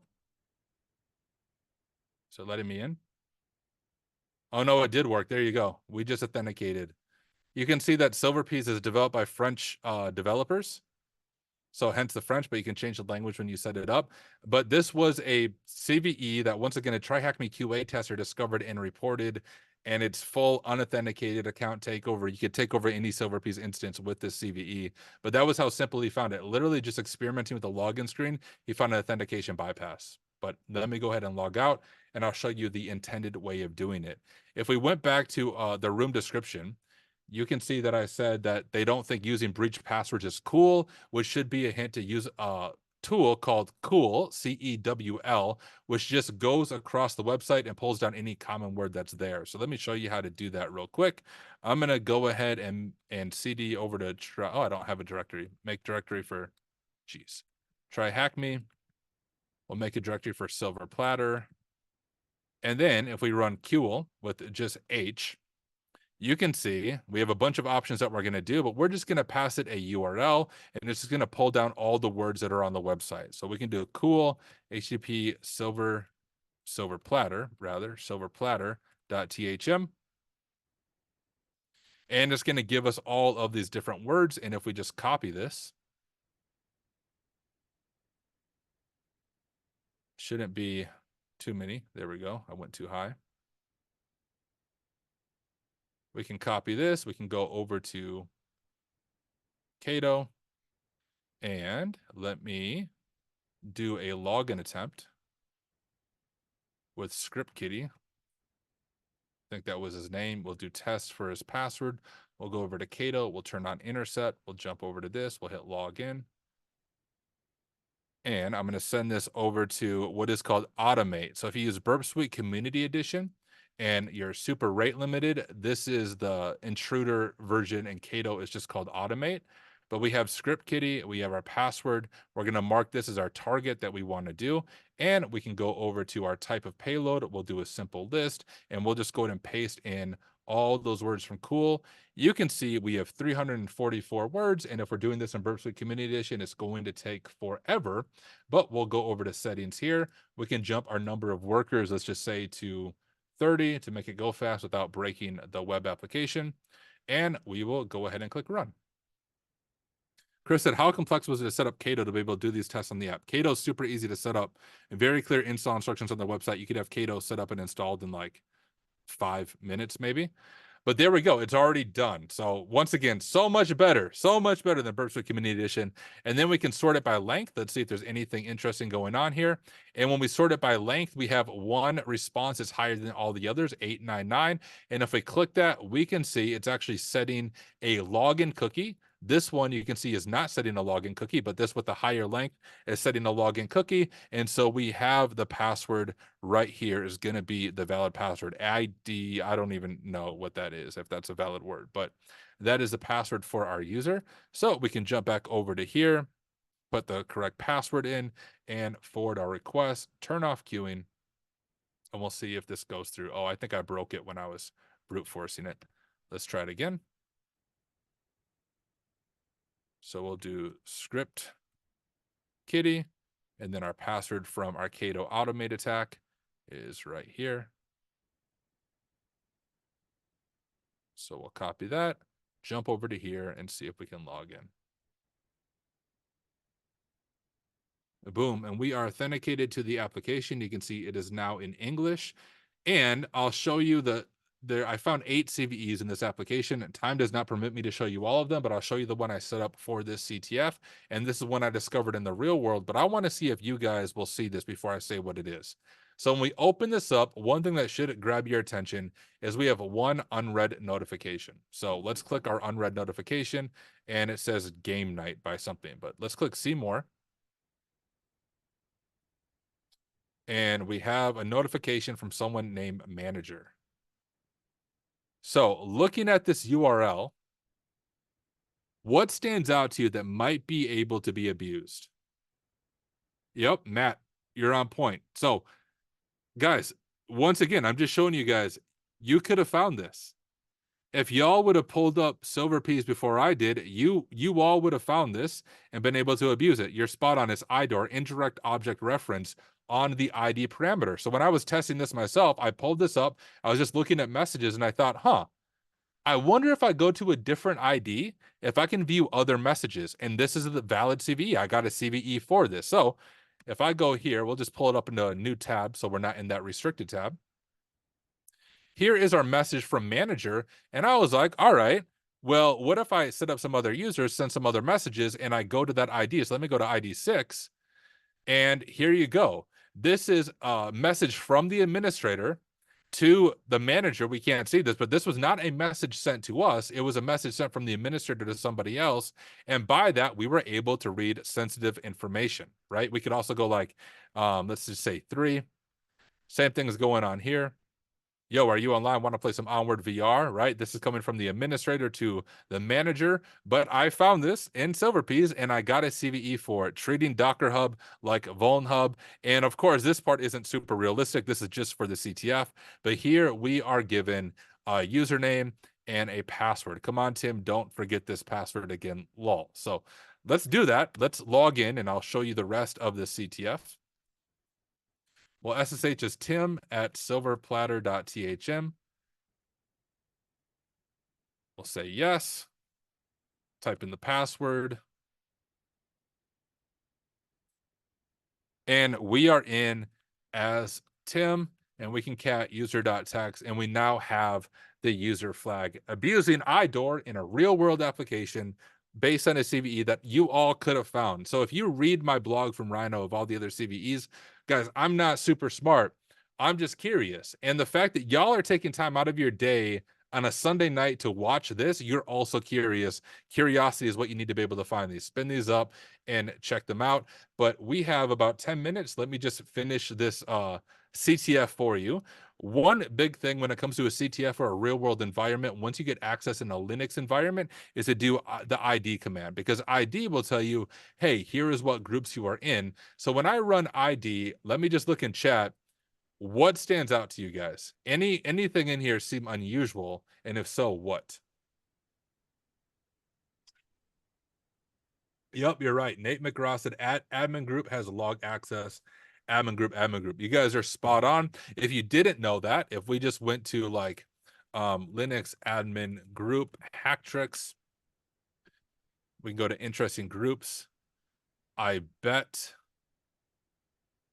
So letting me in. Oh no, it did work. There you go. We just authenticated. You can see that Silverpiece is developed by French developers. So hence the French, but you can change the language when you set it up. But this was a CVE that, once again, a TryHackMe QA tester discovered and reported, and it's full unauthenticated account takeover. You could take over any Silverpiece instance with this CVE, but that was how simple he found it. Literally just experimenting with the login screen, he found an authentication bypass. But let me go ahead and log out, and I'll show you the intended way of doing it. If we went back to the room description, you can see that I said that they don't think using breach passwords is cool, which should be a hint to use a tool called Cool, C-E-W-L, which just goes across the website and pulls down any common word that's there. So let me show you how to do that real quick. I'm going to go ahead and CD over to oh, I don't have a directory. Make directory for, TryHackMe. We'll make a directory for Silver Platter. And then if we run Cool with just H, you can see we have a bunch of options that we're going to do, but we're just going to pass it a URL, and it's just going to pull down all the words that are on the website. So we can do cool HTTP silverplatter.thm. And it's going to give us all of these different words. And if we just copy this, shouldn't be too many. There we go. I went too high. We can copy this. We can go over to Cato, and let me do a login attempt with Script Kitty. I think that was his name. We'll do test for his password. We'll go over to Cato. We'll turn on intercept. We'll jump over to this. We'll hit login. And I'm going to send this over to what is called Automate. So if you use Burp Suite Community Edition and you're super rate limited, this is the intruder version, and Cato is just called Automate. But we have Script Kitty, we have our password. We're going to mark this as our target that we want to do. And we can go over to our type of payload. We'll do a simple list, and we'll just go ahead and paste in all those words from Cool. You can see we have 344 words, and if we're doing this in Burp Suite Community Edition, it's going to take forever. But we'll go over to settings here. We can jump our number of workers, let's just say, to 30 to make it go fast without breaking the web application. And we will go ahead and click run. Chris said, how complex was it to set up Cato to be able to do these tests on the app? Cato is super easy to set up, and very clear install instructions on their website. You could have Cato set up and installed in like 5 minutes maybe. But there we go. It's already done. So once again, so much better than Burp Suite Community Edition. And then we can sort it by length. Let's see if there's anything interesting going on here. And when we sort it by length, we have one response that's higher than all the others, 899. And if we click that, we can see it's actually setting a login cookie. This one you can see is not setting a login cookie, but this with the higher length is setting a login cookie. And so we have the password right here is going to be the valid password. ID, I don't even know what that is, if that's a valid word, but that is the password for our user. So we can jump back over to here, put the correct password in, and forward our request, turn off queuing, and we'll see if this goes through. Oh, I think I broke it when I was brute forcing it. Let's try it again. So we'll do Script Kitty, and then our password from our Cato Automate attack is right here. So we'll copy that, jump over to here, and see if we can log in. Boom, and we are authenticated to the application. You can see it is now in English, and I'll show you I found 8 CVEs in this application, and time does not permit me to show you all of them, but I'll show you the one I set up for this CTF, and this is one I discovered in the real world, but I want to see if you guys will see this before I say what it is. So when we open this up, one thing that should grab your attention is we have one unread notification. So let's click our unread notification, and it says game night by something, but let's click see more. And we have a notification from someone named manager. So looking at this URL, what stands out to you that might be able to be abused? Yep, Matt, you're on point. So guys, once again, I'm just showing you guys, you could have found this. If y'all would have pulled up Silverpiece before I did, you all would have found this and been able to abuse it. You're spot on. It's IDOR, indirect object reference. on the ID parameter. So when I was testing this myself, I pulled this up. I was just looking at messages and I thought, I wonder if I go to a different ID, if I can view other messages. And this is the valid CVE. I got a CVE for this. So if I go here, we'll just pull it up into a new tab so we're not in that restricted tab. Here is our message from manager. And I was like, all right, well, what if I set up some other users, send some other messages, and I go to that ID? So let me go to ID 6. And here you go. This is a message from the administrator to the manager. We can't see this, but this was not a message sent to us. It was a message sent from the administrator to somebody else. And by that, we were able to read sensitive information, right? We could also go like, let's just say 3. Same thing is going on here. Yo, are you online? Want to play some Onward VR, right? This is coming from the administrator to the manager, but I found this in Silverpeas and I got a CVE for it, treating Docker Hub like Vuln Hub. And of course, this part isn't super realistic. This is just for the CTF, but here we are given a username and a password. Come on, Tim, don't forget this password again, lol. So let's do that. Let's log in and I'll show you the rest of the CTF. Well, SSH is tim@silverplatter.thm. We'll say yes. Type in the password. And we are in as Tim, and we can cat user.text, and we now have the user flag abusing IDOR in a real world application based on a CVE that you all could have found. So if you read my blog from Rhino of all the other CVEs, guys, I'm not super smart. I'm just curious. And the fact that y'all are taking time out of your day on a Sunday night to watch this, you're also curious. Curiosity is what you need to be able to find these. Spin these up and check them out. But we have about 10 minutes. Let me just finish this CTF for you. One big thing when it comes to a CTF or a real world environment, once you get access in a Linux environment, is to do the ID command, because ID will tell you, hey, here is what groups you are in. So when I run ID, let me just look in chat. What stands out to you guys? Anything in here seem unusual? And if so, what? Yep, you're right. Nate McGraw said admin group has log access. Admin group. You guys are spot on. If you didn't know that, if we just went to like Linux admin group hack tricks, we can go to interesting groups. I bet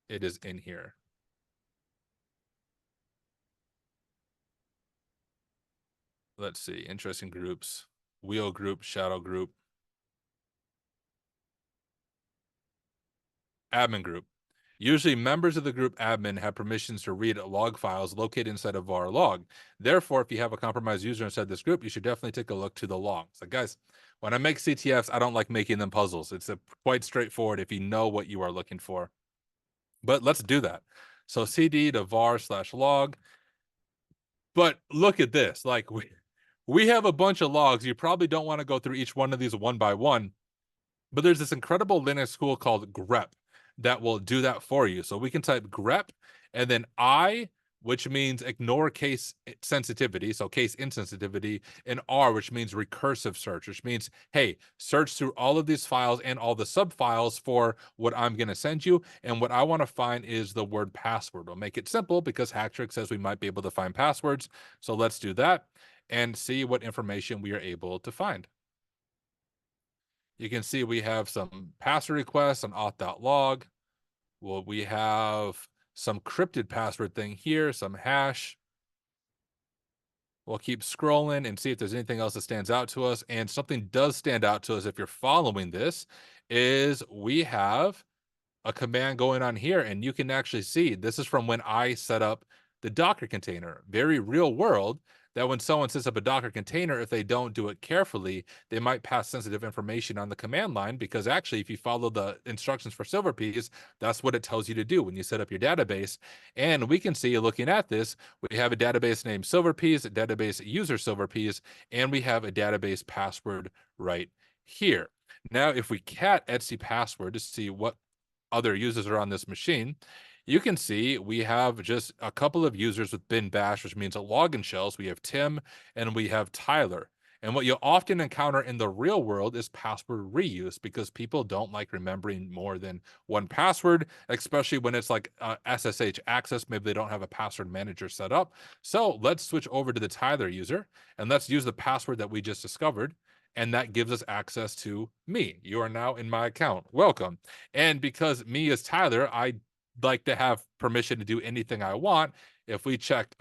it is in here. Let's see, interesting groups, wheel group, shadow group, admin group. Usually members of the group admin have permissions to read log files located inside of var log. Therefore, if you have a compromised user inside this group, you should definitely take a look to the log. So guys, when I make CTFs, I don't like making them puzzles. It's quite straightforward if you know what you are looking for. But let's do that. So cd to var/log. But look at this. Like we have a bunch of logs. You probably don't want to go through each one of these one by one. But there's this incredible Linux tool called grep that will do that for you. So we can type grep and then I, which means ignore case sensitivity, so case insensitivity, and R, which means recursive search, which means, hey, search through all of these files and all the subfiles for what I'm going to send you. And what I want to find is the word password. We'll make it simple because Hacktrick says we might be able to find passwords. So let's do that and see what information we are able to find. You can see we have some password requests on auth.log. Well, we have some cryptid password thing here, some hash. We'll keep scrolling and see if there's anything else that stands out to us. And something does stand out to us if you're following this, is we have a command going on here, and you can actually see this is from when I set up the Docker container. Very real world, that when someone sets up a Docker container, if they don't do it carefully, they might pass sensitive information on the command line, because actually if you follow the instructions for Silverpeas, that's what it tells you to do when you set up your database. And we can see, looking at this, we have a database named Silverpeas, a database user Silverpeas, and we have a database password right here. Now, if we cat etc password to see what other users are on this machine, you can see we have just a couple of users with bin bash, which means a login shells. We have Tim and we have Tyler. And what you'll often encounter in the real world is password reuse, because people don't like remembering more than one password, especially when it's like SSH access. Maybe they don't have a password manager set up. So let's switch over to the Tyler user and let's use the password that we just discovered. And that gives us access to me. You are now in my account. Welcome. And because me is Tyler, I like to have permission to do anything I want. If we check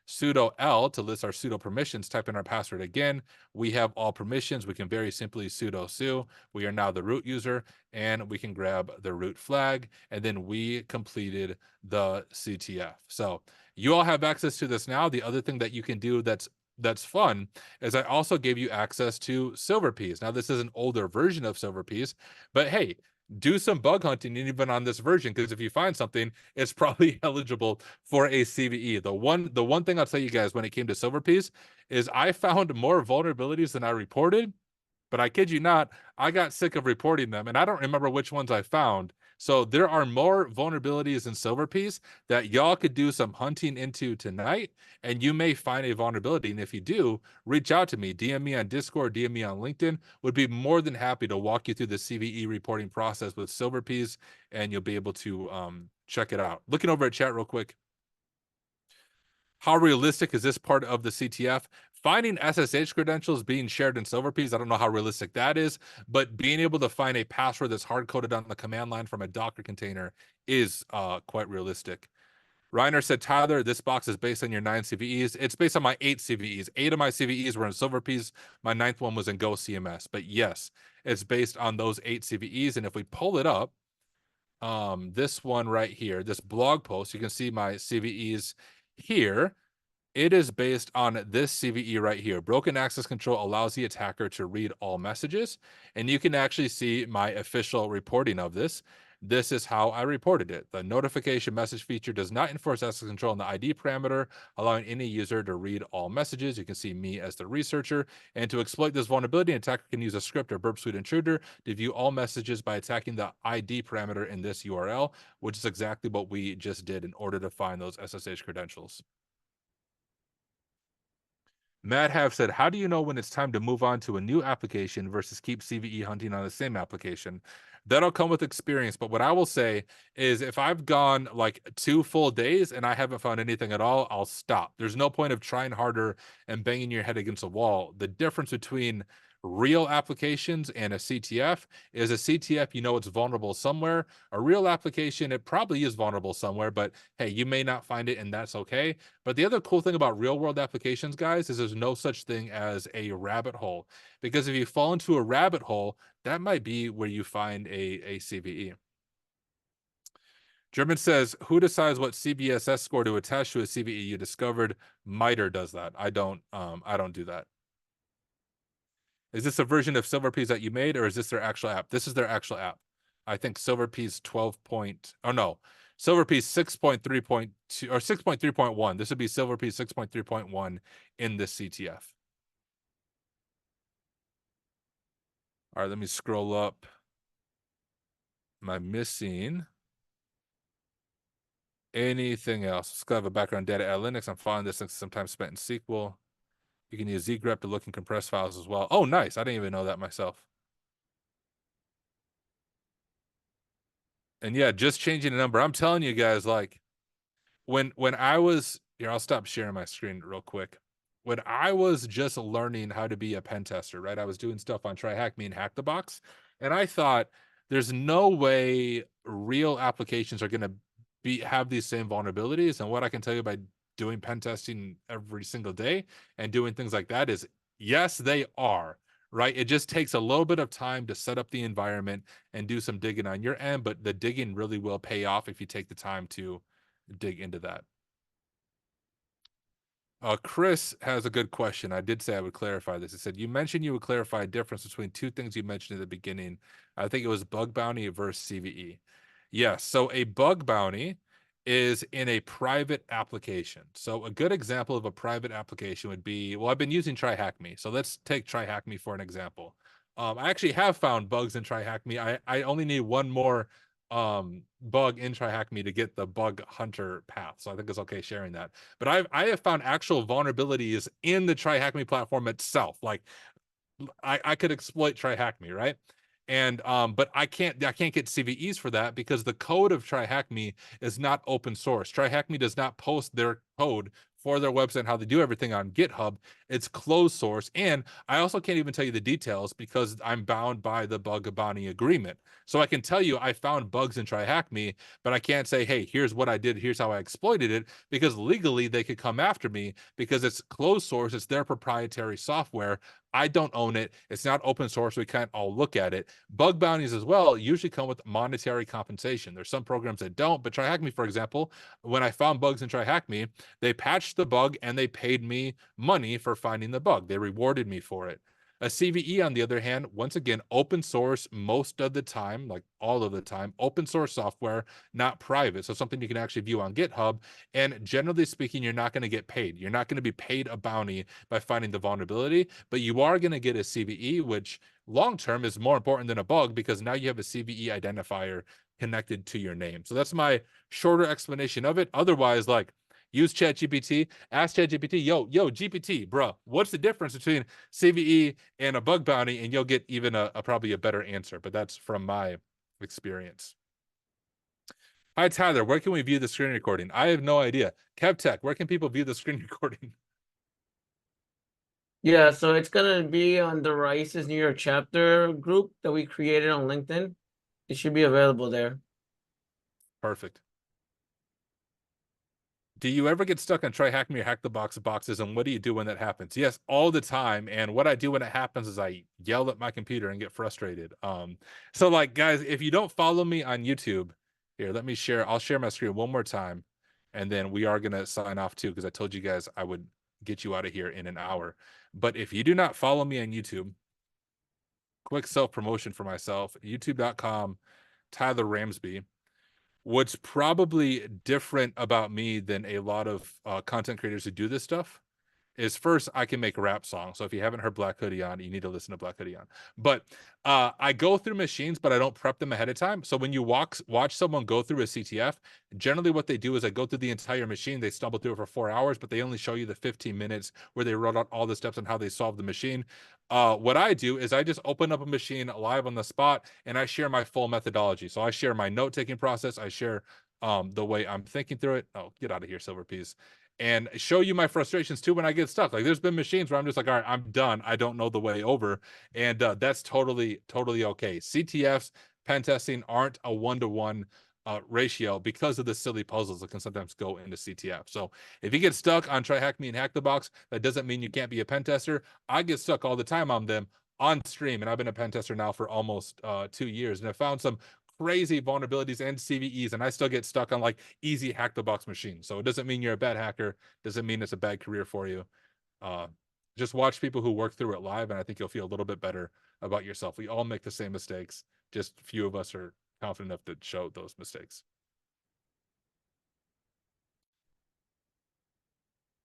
sudo L to list our sudo permissions, type in our password again, we have all permissions. We can very simply sudo su. We are now the root user, and we can grab the root flag, and then we completed the CTF. So you all have access to this now. The other thing that you can do that's fun is I also gave you access to CVEs. Now, this is an older version of CVEs, but hey, do some bug hunting even on this version, because if you find something, it's probably eligible for a CVE. The one thing I'll tell you guys when it came to CVEs is I found more vulnerabilities than I reported, but I kid you not, I got sick of reporting them, and I don't remember which ones I found. So there are more vulnerabilities in CVEs that y'all could do some hunting into tonight, and you may find a vulnerability. And if you do, reach out to me, DM me on Discord, DM me on LinkedIn. Would be more than happy to walk you through the CVE reporting process with CVEs, and you'll be able to check it out. Looking over at chat real quick. How realistic is this part of the CTF? Finding SSH credentials being shared in CVEs, I don't know how realistic that is, but being able to find a password that's hard-coded on the command line from a Docker container is quite realistic. Reiner said, Tyler, this box is based on your 9 CVEs. It's based on my 8 CVEs. 8 of my CVEs were in CVEs. My 9th one was in Go CMS. But yes, it's based on those 8 CVEs. And if we pull it up, this one right here, this blog post, you can see my CVEs here. It is based on this CVE right here. Broken access control allows the attacker to read all messages. And you can actually see my official reporting of this. This is how I reported it. The notification message feature does not enforce access control in the ID parameter, allowing any user to read all messages. You can see me as the researcher. And to exploit this vulnerability, an attacker can use a script or burp suite intruder to view all messages by attacking the ID parameter in this URL, which is exactly what we just did in order to find those SSH credentials. Matt have said, how do you know when it's time to move on to a new application versus keep CVE hunting on the same application? That'll come with experience. But what I will say is if I've gone like 2 full days and I haven't found anything at all, I'll stop. There's no point of trying harder and banging your head against a wall. The difference between real applications and a CTF is a CTF, you know, it's vulnerable somewhere. A real application, it probably is vulnerable somewhere, but hey, you may not find it, and that's okay. But the other cool thing about real world applications, guys, is there's no such thing as a rabbit hole, because if you fall into a rabbit hole, that might be where you find a CVE. German says, who decides what CBSS score to attach to a CVE you discovered? MITRE does that. I don't do that. Is this a version of CVEs that you made, or is this their actual app? This is their actual app. I think CVEs 12 point, oh no, CVEs 6.3.2 or 6.3.1. This would be CVEs 6.3.1 in this CTF. All right, let me scroll up. Am I missing anything else? Let's go have a background data at Linux. I'm following this sometimes spent in SQL. You can use zgrep to look and compress files as well. Oh, nice. I didn't even know that myself. And yeah, just changing the number. I'm telling you guys, like, when I was here, I'll stop sharing my screen real quick. When I was just learning how to be a pen tester, right? I was doing stuff on TryHackMe and Hack the Box, and I thought there's no way real applications are going to have these same vulnerabilities. And what I can tell you by doing pen testing every single day and doing things like that is, yes, they are. Right? It just takes a little bit of time to set up the environment and do some digging on your end, but the digging really will pay off if you take the time to dig into that. Chris has a good question. I did say I would clarify this. He said, you mentioned you would clarify a difference between 2 things you mentioned at the beginning. I think it was bug bounty versus CVE. Yes. So a bug bounty is in a private application. So a good example of a private application would be, well, I've been using TryHackMe. So let's take TryHackMe for an example. I actually have found bugs in TryHackMe. I only need one more bug in TryHackMe to get the bug hunter path. So I think it's okay sharing that. But I have found actual vulnerabilities in the TryHackMe platform itself. Like I could exploit TryHackMe, right? And but I can't get CVEs for that because the code of TryHackMe is not open source. TryHackMe does not post their code for their website and how they do everything on GitHub. It's closed source. And I also can't even tell you the details because I'm bound by the bug bounty agreement. So I can tell you I found bugs in TryHackMe, but I can't say, hey, here's what I did, here's how I exploited it, because legally they could come after me because it's closed source, it's their proprietary software. I don't own it. It's not open source. We can't all look at it. Bug bounties as well usually come with monetary compensation. There's some programs that don't, but TryHackMe, for example, when I found bugs in TryHackMe, they patched the bug and they paid me money for finding the bug. They rewarded me for it. A CVE, on the other hand, once again, open source most of the time, like all of the time, open source software, not private. So something you can actually view on GitHub. And generally speaking, you're not going to get paid. You're not going to be paid a bounty by finding the vulnerability, but you are going to get a CVE, which long term is more important than a bug because now you have a CVE identifier connected to your name. So that's my shorter explanation of it. Otherwise, like, use ChatGPT, ask ChatGPT, yo, GPT, bro, what's the difference between CVE and a bug bounty? And you'll get even a probably a better answer. But that's from my experience. Hi, Tyler. Where can we view the screen recording? I have no idea. KevTech, where can people view the screen recording? Yeah, so it's gonna be on the Raices New York chapter group that we created on LinkedIn. It should be available there. Perfect. Do you ever get stuck on TryHackMe or Hack the Box boxes, and what do you do when that happens? Yes, all the time. And what I do when it happens is I yell at my computer and get frustrated. So like, guys, if you don't follow me on YouTube, here, let me share. I'll share my screen one more time, and then we are gonna sign off too because I told you guys I would get you out of here in an hour. But if you do not follow me on YouTube, quick self promotion for myself: YouTube.com, Tyler Ramsbey. What's probably different about me than a lot of content creators who do this stuff is, first, I can make rap songs. So if you haven't heard Black Hoodie on, you need to listen to Black Hoodie on. But I go through machines, but I don't prep them ahead of time. So when you watch someone go through a CTF, generally what they do is they go through the entire machine. They stumble through it for 4 hours, but they only show you the 15 minutes where they wrote out all the steps on how they solve the machine. What I do is I just open up a machine live on the spot and I share my full methodology. So I share my note-taking process. I share the way I'm thinking through it. Oh, get out of here, Silver Peas. And show you my frustrations too when I get stuck. Like, there's been machines where I'm just like, all right, I'm done. I don't know the way over. And that's totally okay. CTFs, pen testing aren't a one-to-one ratio because of the silly puzzles that can sometimes go into CTF. So if you get stuck on TryHackMe and Hack the Box, that doesn't mean you can't be a pen tester. I get stuck all the time on them on stream, and I've been a pen tester now for almost 2 years, and I found some crazy vulnerabilities and CVEs, and I still get stuck on like easy hack the box machines. So it doesn't mean you're a bad hacker, doesn't mean it's a bad career for you. Just watch people who work through it live, and I think you'll feel a little bit better about yourself. We all make the same mistakes, just few of us are confident enough to show those mistakes.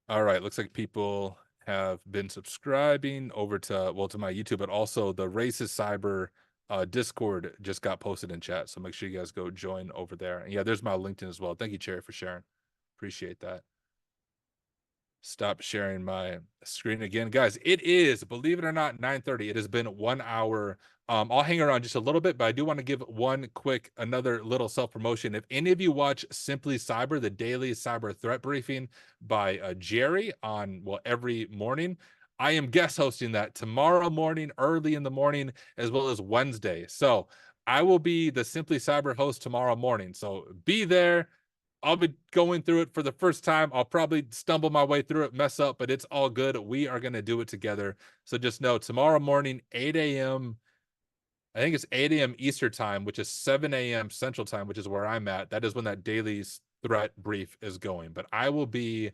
All right, looks like people have been subscribing over to, well, to my YouTube, but also the Raices Cyber Discord just got posted in chat. So make sure you guys go join over there. And yeah, there's my LinkedIn as well. Thank you, Cherry, for sharing. Appreciate that. Stop sharing my screen again. Guys, it is, believe it or not, 9:30. It has been 1 hour. I'll hang around just a little bit, but I do want to give another little self-promotion. If any of you watch Simply Cyber, the daily cyber threat briefing by Jerry on, well, every morning, I am guest hosting that tomorrow morning, early in the morning, as well as Wednesday. So I will be the Simply Cyber host tomorrow morning. So be there. I'll be going through it for the first time. I'll probably stumble my way through it, mess up, but it's all good. We are going to do it together. So just know tomorrow morning, 8 a.m. I think it's 8 a.m. Eastern time, which is 7 a.m. Central time, which is where I'm at. That is when that daily threat brief is going. But I will be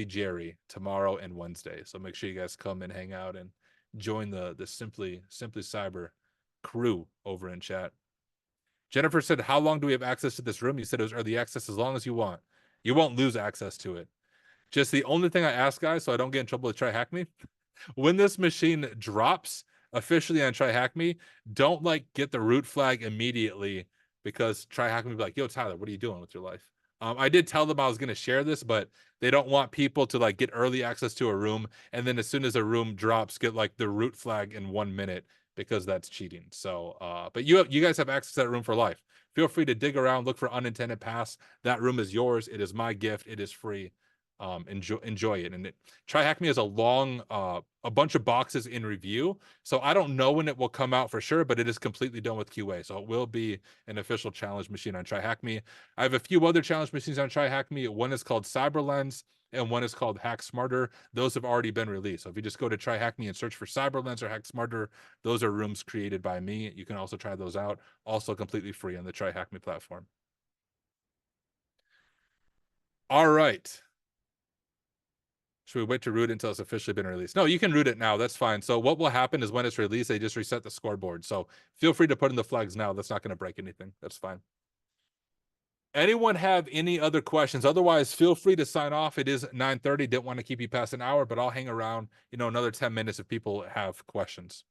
Jerry tomorrow and Wednesday. So make sure you guys come and hang out and join the Simply Cyber crew over in chat. Jennifer said, how long do we have access to this room? You said it was early access, as long as you want. You won't lose access to it. Just the only thing I ask, guys, so I don't get in trouble with TryHackMe, when this machine drops officially on TryHackMe, don't like get the root flag immediately because Try Hack Me be like, yo, Tyler, what are you doing with your life? I did tell them I was going to share this, but they don't want people to like get early access to a room, and then as soon as a room drops, get like the root flag in 1 minute, because that's cheating. So, but you guys have access to that room for life. Feel free to dig around, look for unintended pass. That room is yours. It is my gift. It is free. Enjoy it. And Try Hack Me has a bunch of boxes in review, so I don't know when it will come out for sure, but it is completely done with QA, so it will be an official challenge machine on Try Hack Me. I have a few other challenge machines on Try Hack Me. One is called CyberLens, and one is called Hack Smarter. Those have already been released. So if you just go to Try Hack Me and search for CyberLens or Hack Smarter, those are rooms created by me. You can also try those out, also completely free on the Try Hack Me platform. All right. Should we wait to root until it's officially been released? No, you can root it now. That's fine. So what will happen is when it's released, they just reset the scoreboard. So feel free to put in the flags now. That's not going to break anything. That's fine. Anyone have any other questions? Otherwise, feel free to sign off. It is 9:30. Didn't want to keep you past an hour, but I'll hang around, another 10 minutes if people have questions.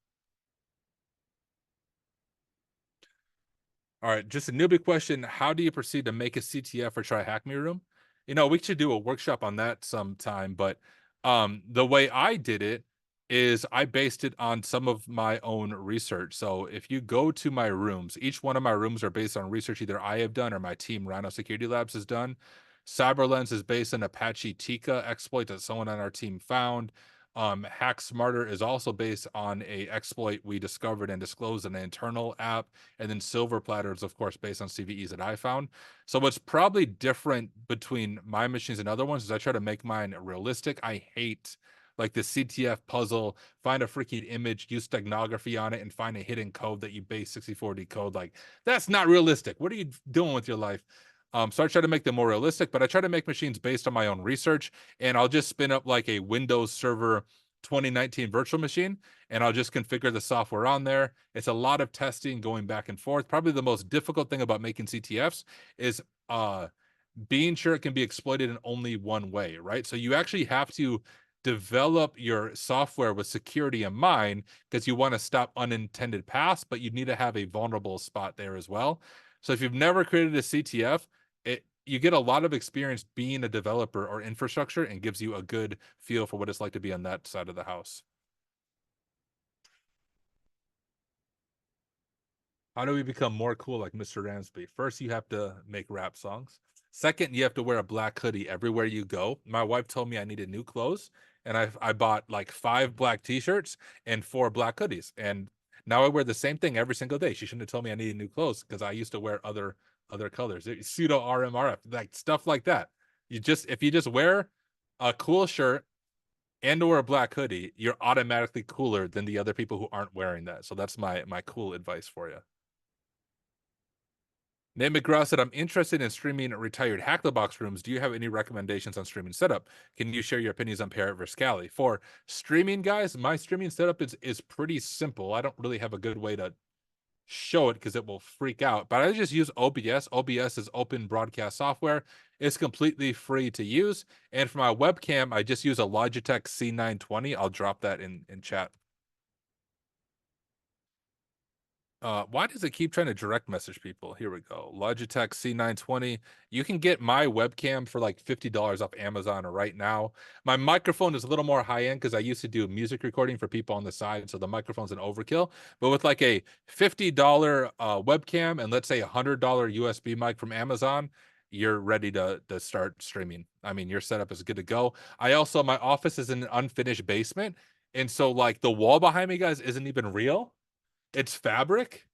All right, just a newbie question. How do you proceed to make a CTF or try Hack Me Room? We should do a workshop on that sometime, but the way I did it is I based it on some of my own research. So if you go to my rooms, each one of my rooms are based on research either I have done or my team Rhino Security Labs has done. CyberLens is based on Apache Tika exploit that someone on our team found. Hack Smarter is also based on a exploit we discovered and disclosed in an internal app, and then Silver Platter is of course based on CVEs that I found. So what's probably different between my machines and other ones is I try to make mine realistic. I hate like the CTF puzzle, find a freaking image, use steganography on it, and find a hidden code that you base 64 code. Like, that's not realistic. What are you doing with your life? So I try to make them more realistic, but I try to make machines based on my own research, and I'll just spin up like a Windows Server 2019 virtual machine, and I'll just configure the software on there. It's a lot of testing going back and forth. Probably the most difficult thing about making CTFs is being sure it can be exploited in only one way, right? So you actually have to develop your software with security in mind, because you want to stop unintended paths, but you need to have a vulnerable spot there as well. So if you've never created a CTF, you get a lot of experience being a developer or infrastructure, and gives you a good feel for what it's like to be on that side of the house. How do we become more cool like Mr. Ramsbey? First, you have to make rap songs. Second, you have to wear a black hoodie everywhere you go. My wife told me I needed new clothes, and I bought like 5 black t-shirts and 4 black hoodies. And now I wear the same thing every single day. She shouldn't have told me I needed new clothes, because I used to wear other colors. Pseudo RMRF, like stuff like that. If you just wear a cool shirt and or a black hoodie, you're automatically cooler than the other people who aren't wearing that. So that's my cool advice for you. Nate McGraw said, I'm interested in streaming retired Hack the Box rooms. Do you have any recommendations on streaming setup? Can you share your opinions on Parrot versus Scally? For streaming, guys, my streaming setup is pretty simple. I don't really have a good way to show it because it will freak out, but I just use OBS. OBS is open broadcast software. It's completely free to use. And for my webcam, I just use a Logitech C920. I'll drop that in chat. Why does it keep trying to direct message people? Here we go. Logitech C920. You can get my webcam for like $50 off Amazon right now. My microphone is a little more high end because I used to do music recording for people on the side, so the microphone's an overkill. But with like a $50 webcam and let's say a $100 USB mic from Amazon, you're ready to start streaming. I mean, your setup is good to go. My office is in an unfinished basement, and so like the wall behind me, guys, isn't even real. It's fabric.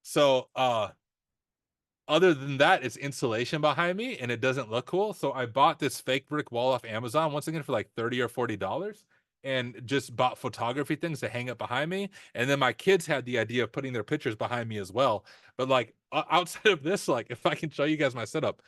So other than that, it's insulation behind me, and it doesn't look cool. So I bought this fake brick wall off Amazon once again for like $30 or $40, and just bought photography things to hang up behind me. And then my kids had the idea of putting their pictures behind me as well. But like outside of this, like if I can show you guys my setup,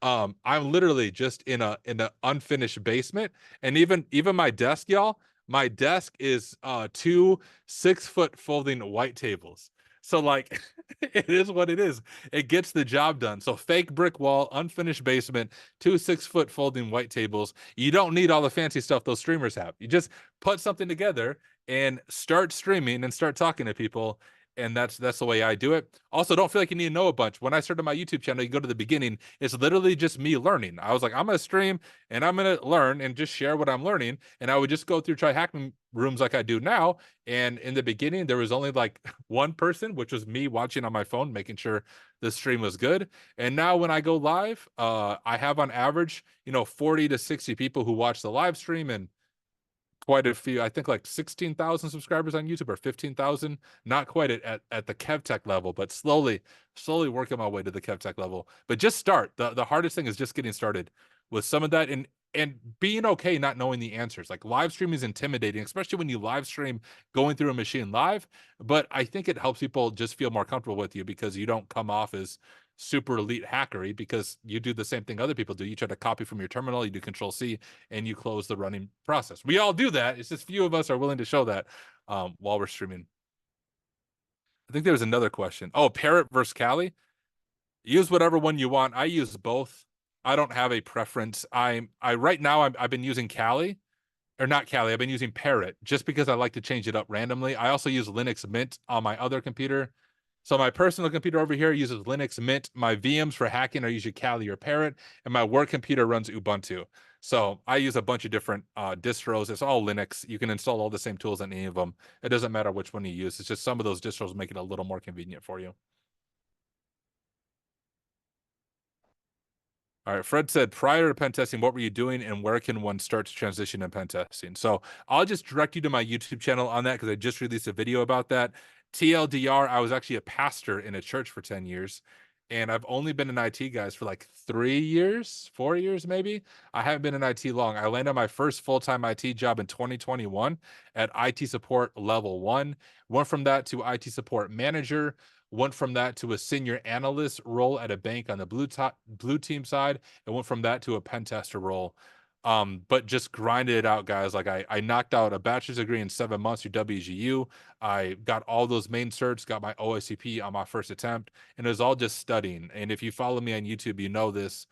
I'm literally just in an unfinished basement. And even my desk, y'all, my desk is 2 6-foot folding white tables. So like it is what it is. It gets the job done. So fake brick wall, unfinished basement, 2 6-foot folding white tables. You don't need all the fancy stuff those streamers have. You just put something together and start streaming and start talking to people, and that's the way I do it. Also, don't feel like you need to know a bunch. When I started my YouTube channel, you go to the beginning, it's literally just me learning. I was like, I'm gonna stream and I'm gonna learn and just share what I'm learning. And I would just go through try hacking rooms like I do now. And in the beginning, there was only like one person, which was me watching on my phone, making sure the stream was good. And now when I go live, I have on average, 40 to 60 people who watch the live stream, and quite a few, I think like 16,000 subscribers on YouTube or 15,000, not quite at the KevTech level, but slowly working my way to the KevTech level. But just start. The hardest thing is just getting started with some of that, and being okay not knowing the answers. Like live streaming is intimidating, especially when you live stream going through a machine live. But I think it helps people just feel more comfortable with you because you don't come off as super elite hackery, because you do the same thing other people do. You try to copy from your terminal, you do Control C, and you close the running process. We all do that. It's just few of us are willing to show that while we're streaming. I think there was another question. Oh, Parrot versus Kali. Use whatever one you want. I use both. I don't have a preference. I right now I've been using Kali, or not Kali. I've been using Parrot just because I like to change it up randomly. I also use Linux Mint on my other computer. So my personal computer over here uses Linux Mint. My VMs for hacking are usually Kali or Parrot, and my work computer runs Ubuntu. So I use a bunch of different distros. It's all Linux. You can install all the same tools on any of them. It doesn't matter which one you use. It's just some of those distros make it a little more convenient for you. All right, Fred said, prior to pen testing, what were you doing and where can one start to transition in pen testing? So I'll just direct you to my YouTube channel on that because I just released a video about that. TLDR, I was actually a pastor in a church for 10 years, and I've only been in IT, guys, for like 3 years, 4 years maybe. I haven't been in IT long. I landed my first full-time IT job in 2021 at IT support level 1. Went from that to IT support manager, went from that to a senior analyst role at a bank on the blue team side, and went from that to a pen tester role. But just grinded it out, guys. Like I knocked out a bachelor's degree in 7 months through WGU. I got all those main certs, got my OSCP on my first attempt, and it was all just studying. And if you follow me on YouTube, you know this.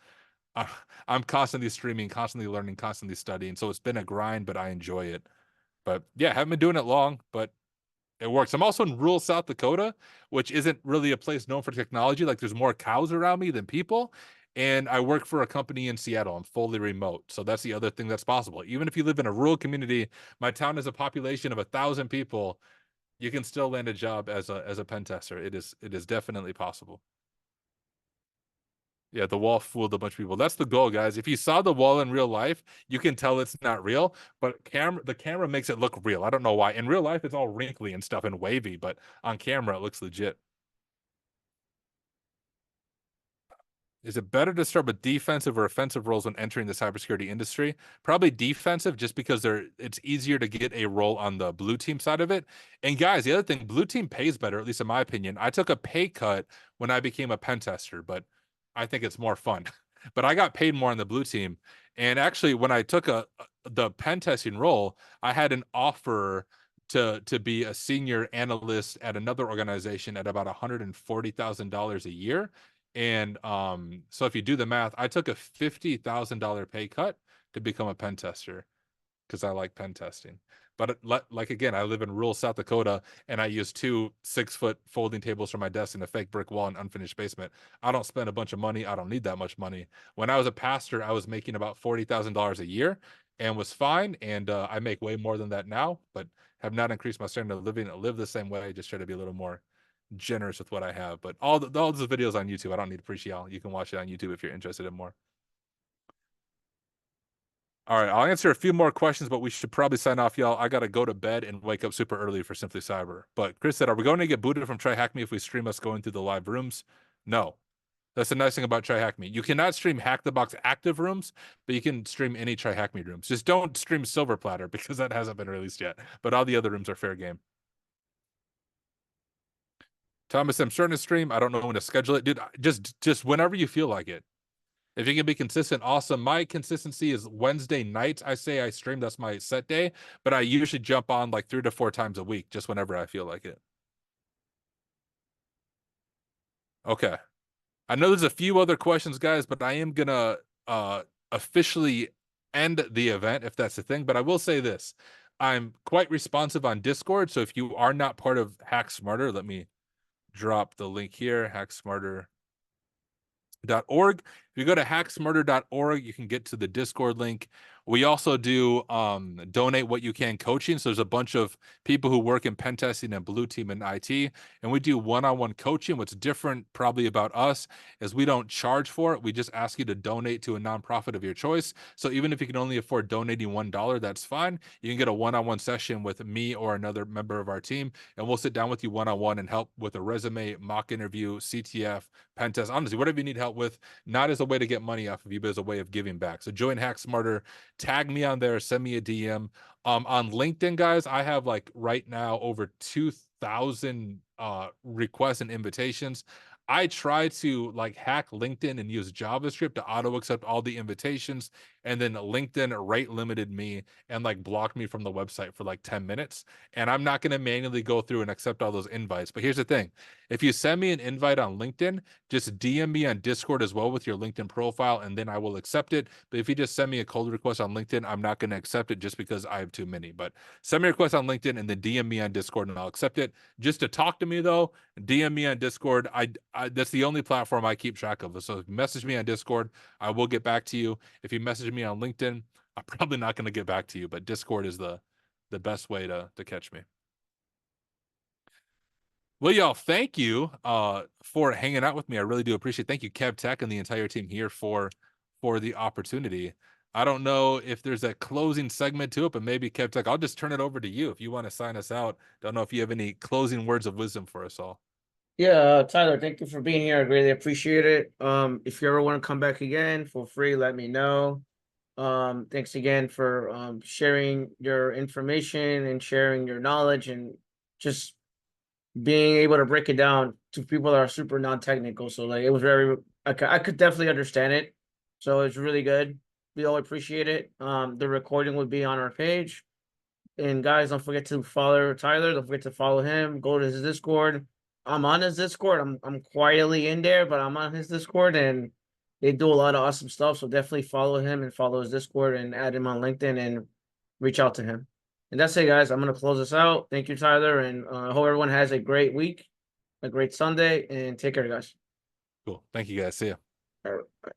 Uh, I'm constantly streaming, constantly learning, constantly studying. So it's been a grind, but I enjoy it. But yeah, haven't been doing it long, but it works. I'm also in rural South Dakota, which isn't really a place known for technology. Like there's more cows around me than people. And I work for a company in Seattle. I'm fully remote. So that's the other thing that's possible. Even if you live in a rural community, my town has a population of 1,000 people. You can still land a job as a pen tester. It is definitely possible. Yeah, the wall fooled a bunch of people. That's the goal, guys. If you saw the wall in real life, you can tell it's not real, but the camera makes it look real. I don't know why. In real life, it's all wrinkly and stuff and wavy, but on camera, it looks legit. Is it better to start with defensive or offensive roles when entering the cybersecurity industry? Probably defensive, just because it's easier to get a role on the blue team side of it. And guys, the other thing, blue team pays better, at least in my opinion. I took a pay cut when I became a pen tester, but I think it's more fun. But I got paid more on the blue team. And actually, when I took the pen testing role, I had an offer to be a senior analyst at another organization at about $140,000 a year. And so if you do the math, I took a $50,000 pay cut to become a pen tester because I like pen testing. But like again, I live in rural South Dakota and I use 2 6-foot folding tables for my desk and a fake brick wall and unfinished basement. I don't spend a bunch of money. I don't need that much money. When I was a pastor, I was making about $40,000 a year and was fine. And I make way more than that now, but have not increased my standard of living. I live the same way. I just try to be a little more generous with what I have. But all the videos on YouTube, I don't need to preach y'all. You can watch it on YouTube if you're interested in more. All right, I'll answer a few more questions, but we should probably sign off, y'all. I gotta go to bed and wake up super early for Simply Cyber. But Chris said, "Are we going to get booted from Try Hack Me if we stream us going through the live rooms?" No. That's the nice thing about Try Hack Me. You cannot stream Hack the Box active rooms, but you can stream any Try Hack Me rooms. Just don't stream Silver Platter because that hasn't been released yet. But all the other rooms are fair game. Thomas, I'm starting to stream. I don't know when to schedule it, dude. Just whenever you feel like it. If you can be consistent, awesome. My consistency is Wednesday nights. I say I stream, that's my set day, but I usually jump on like 3 to 4 times a week, just whenever I feel like it. Okay. I know there's a few other questions, guys, but I am gonna officially end the event if that's the thing. But I will say this. I'm quite responsive on Discord, so if you are not part of Hack Smarter, let me drop the link here, hacksmarter.org. If you go to hacksmarter.org, you can get to the Discord link. We also do donate what you can coaching. So there's a bunch of people who work in pen testing and blue team and IT, and we do one-on-one coaching. What's different probably about us is we don't charge for it. We just ask you to donate to a nonprofit of your choice. So even if you can only afford donating $1, that's fine. You can get a one-on-one session with me or another member of our team, and we'll sit down with you one-on-one and help with a resume, mock interview, CTF, pen test, honestly, whatever you need help with, not as a way to get money off of you, but as a way of giving back. So join Hack Smarter, tag me on there, send me a DM. On LinkedIn, guys, I have like right now over 2,000 requests and invitations. I try to like hack LinkedIn and use JavaScript to auto accept all the invitations, and then LinkedIn rate limited me and like blocked me from the website for like 10 minutes. And I'm not going to manually go through and accept all those invites. But here's the thing: if you send me an invite on LinkedIn, just DM me on Discord as well with your LinkedIn profile, and then I will accept it. But if you just send me a cold request on LinkedIn, I'm not going to accept it just because I have too many. But send me a request on LinkedIn and then DM me on Discord and I'll accept it. Just to talk to me though, DM me on Discord. I that's the only platform I keep track of. So if you message me on Discord, I will get back to you. If you message me on LinkedIn, I'm probably not going to get back to you, but Discord is the best way to catch me. Well, y'all, thank you for hanging out with me. I really do appreciate it. Thank you, Kev Tech, and the entire team here for the opportunity. I don't know if there's a closing segment to it, but maybe Kev Tech, I'll just turn it over to you if you want to sign us out. Don't know if you have any closing words of wisdom for us all. Yeah, Tyler, thank you for being here. I greatly appreciate it. If you ever want to come back again, feel free, let me know. Thanks again for sharing your information and sharing your knowledge and just being able to break it down to people that are super non-technical. So like it was very, I could definitely understand it. So it's really good. We all appreciate it. The recording will be on our page. And guys, don't forget to follow Tyler. Don't forget to follow him. Go to his Discord. I'm on his Discord. I'm quietly in there, but I'm on his Discord and they do a lot of awesome stuff. So definitely follow him and follow his Discord and add him on LinkedIn and reach out to him. And that's it, guys. I'm gonna close this out. Thank you, Tyler, and I hope everyone has a great week, a great Sunday, and take care, guys. Cool. Thank you, guys. See ya. All right.